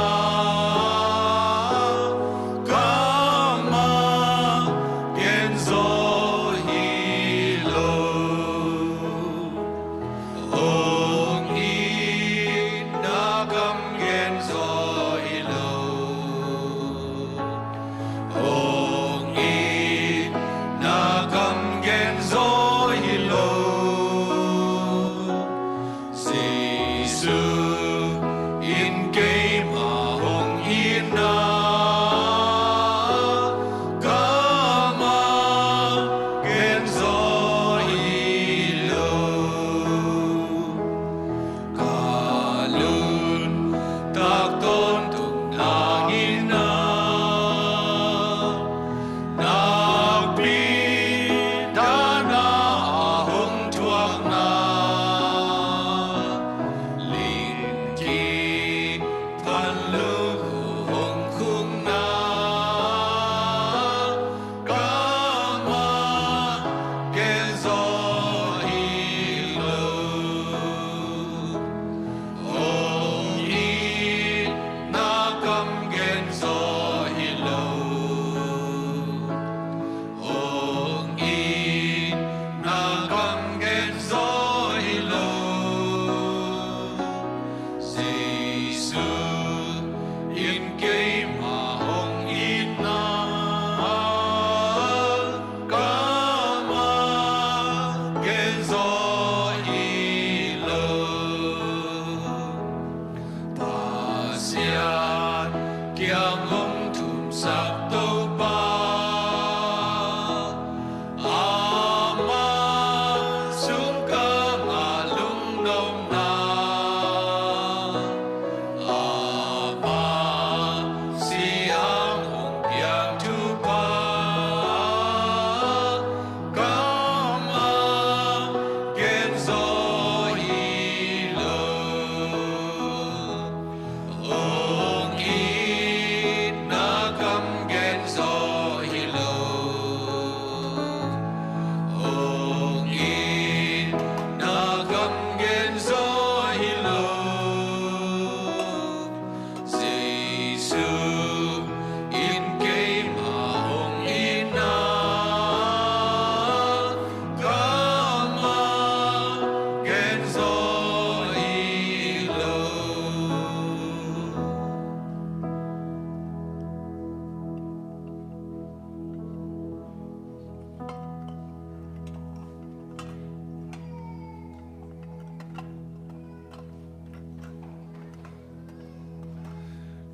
kama gen zo hi lo Ong in na gam gen zo ilo Ong in na gam gen zo ilo Giêsu in kế mà hong in na kama gen zo ilo Kalun tak ton tung nangin na Nagpita na ahong tuwag na Ling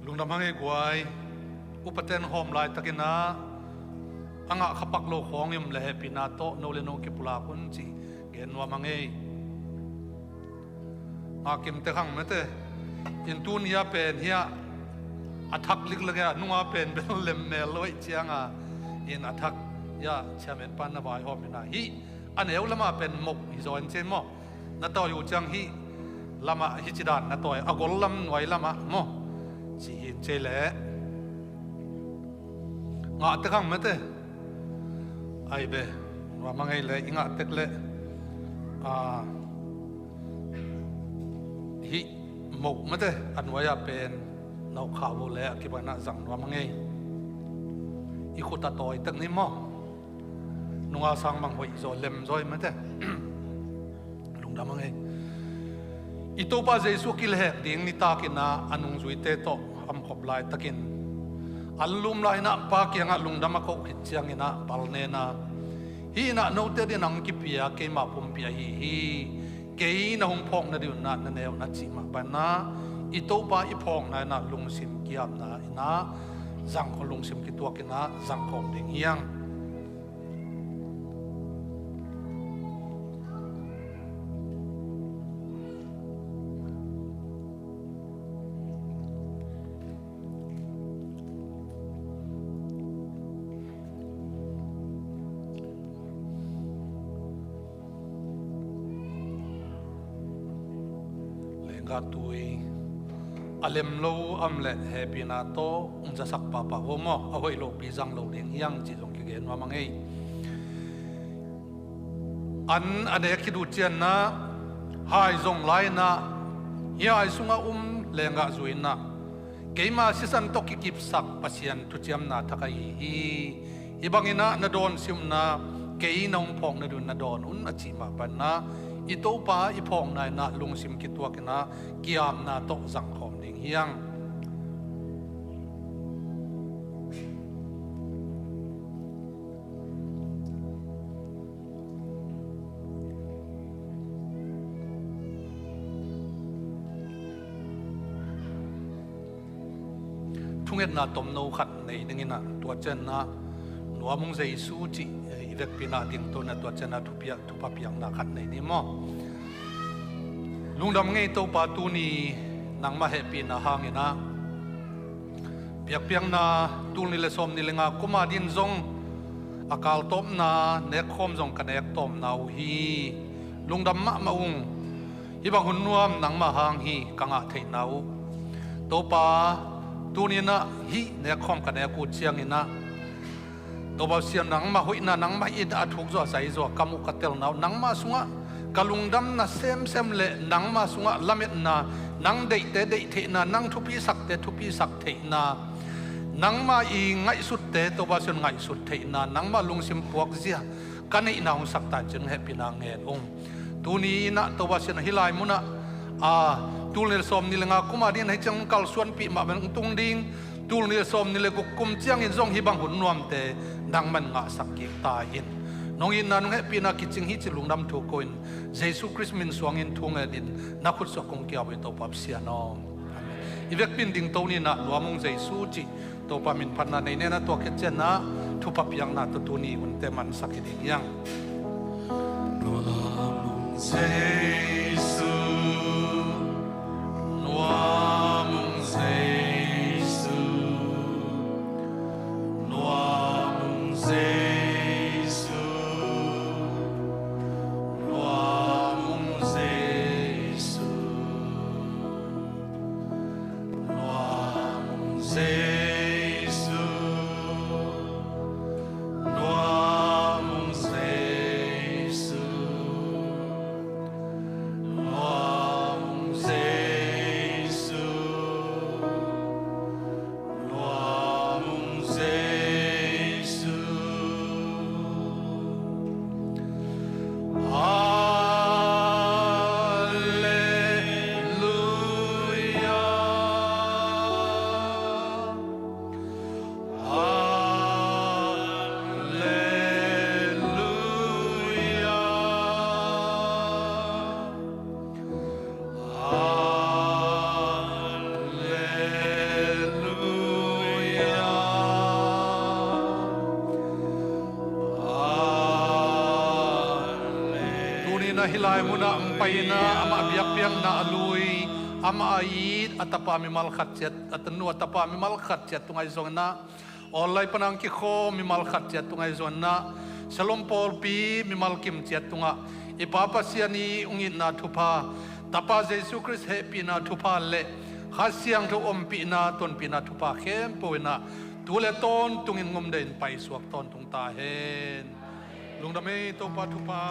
ลุงดำมังเอกวยอุปเทนหอมลายตะกินะอังะขับปักโลของยมเลปินาโตโนเลโนกิปุลาคุนจีเกนวามังเออากิมเตขังนั่นเตอินตูนยาเป็นเฮียอัทักลิกเลยอะนุ่งอาเป็นเป็นเลมเมลอยเชียงอะอินอัทักยาเชมเป็นปันนบายหอมนะฮีอันเอวละมาเป็นมกฮิโซนเชนโมนั่นต่ออยู่จังฮีละมาฮิจิดานนั่นต่ออากอลลัมไว้ละมาโมจีหินเจเล่งาเตขังมั้ยเตไอเบว่ามังไงเลยงาเตกเล่ฮิหมกมั้ยเตอันว่าจะเป็นนกขาวเล่คิดว่าน่าสั่งว่ามังไงอีขุตตอยตึกนี้มั้งนุ่งอาสังมังหอยโซเลมซอยมั้ยเตลุงดำมังไงอีตัวป้าเจสุกิลเฮกดิ่งนิตากินนะอันนุ่งจุยเตโตอัมขบลายตะกินอันลุมลายนะปากียงลุงดำมาเขาขิดเชียงนะปัลเนนะฮีนะโนเตดินังกิปียเกมาพุมปียฮีเกยนะหงพองนะดิวนะนั่นเอวนะจิมาปันนะอีตัวป้าอีพองนะลุงซิมกิยามนะจังของลุงซิมกิตัวกินนะจังของดิ่งเฮียงตุยอเลมโลอัมเล่เฮปินาโตจะสักปะปะโฮโมเอาไว้โลปีจังโลเดียงยังจิตรงกิเกนว่ามังเออันเด็กคิดดูเจนนะหายจงไลนะยายสุงาเลงกะจุยนะเกมาสิสันตกิกิบสักปัสยันทุจยมนาทักายอีบังอินะนาโดนซิมนะเกยนองพองนาดูนาโดนอุนอจิมาปันนะอีโตป้าอีพองนายนะลุงซิมกิตัวกันนะกิยามนาโตจังคมดิ่งเฮียงทุ่งเอ็ดนาตมโนขัดในดิ่งนะตัวเจนนะหนัวมุงใจสู้จีอีเวกปีนาดิ่งตัวนะตัวเจนนะทุบเปียงนาขัดในนี่มั้งลุงดำไงตัวปาตูนีนังมาเฮปีนาหางนะเปียงนาตูนิเลสอมนิเลงากุมาดินซงอากาลตบนาเนคคอมซงกันเนคตอมนาฮีลุงดำมาอุงฮิบังหุนนวมนังมาหางฮีกังอาเทนาวตัวปาตูนีนะฮีเนคคอมกันเนกูเชียงนะตัวบาเสียนังมาหุยนะนังมาอินอาทุกจัวใส่จัวกามุกัตเตลนาวนังมาสุงะกลุงดำนะเซมเละนังมาสุงะละเม็ดนะนังเดยเทนะนังทุพีสักเทนะนังมาอีไงสุดเตตัวบาสุนไงสุดเทนะนังมาลุงซิมพวกเสียกันอีนาหงสักตาจึงเฮปินางเงองตัวนี้นะตัวบาสุนฮิลายมุนะตูนิลสอมนิลงากุมาดินให้จังกัลส่วนปีมาเป็นตุงดิ่งตูนิลสอมนิลกุกุมเจียงอินซงฮิบังหุ่นนวมเตนังมันงาสักกิตาอินน้องอินนันเฮปีนักกิจงฮิจิลุงดำทุกคนเยซูคริสต์มินสวงอินทุ่งดินนักขุดสกุงเกี่ยวไปตัวปับเสียน้องอีเวกปินดิ่งตัวนี้นะหลวงมงเยซูจิตัวปับมินพันนาในเนี่ยนะตัวเกจนะทุบปับยังนะตัวนี้อุนเตมันสักดิ่งยังหลวงมงเยซู na hilay mo na ang payina ama biyak piang na aluy ama ayit atapa mi malkhatyat atanu atapa mi malkhatyat tungay zong na olay panang kiko mi malkhatyat tungay zong na Shalom Paul pi mi malkim tiat tunga ipapasiani ungit na thupa tapa Jesu Christ happy na thupa le khasiang thu ompi na ton pi na thupa khem poina tule ton tungin ngom den pai suak ton tung ta hen lungdame to pa thupa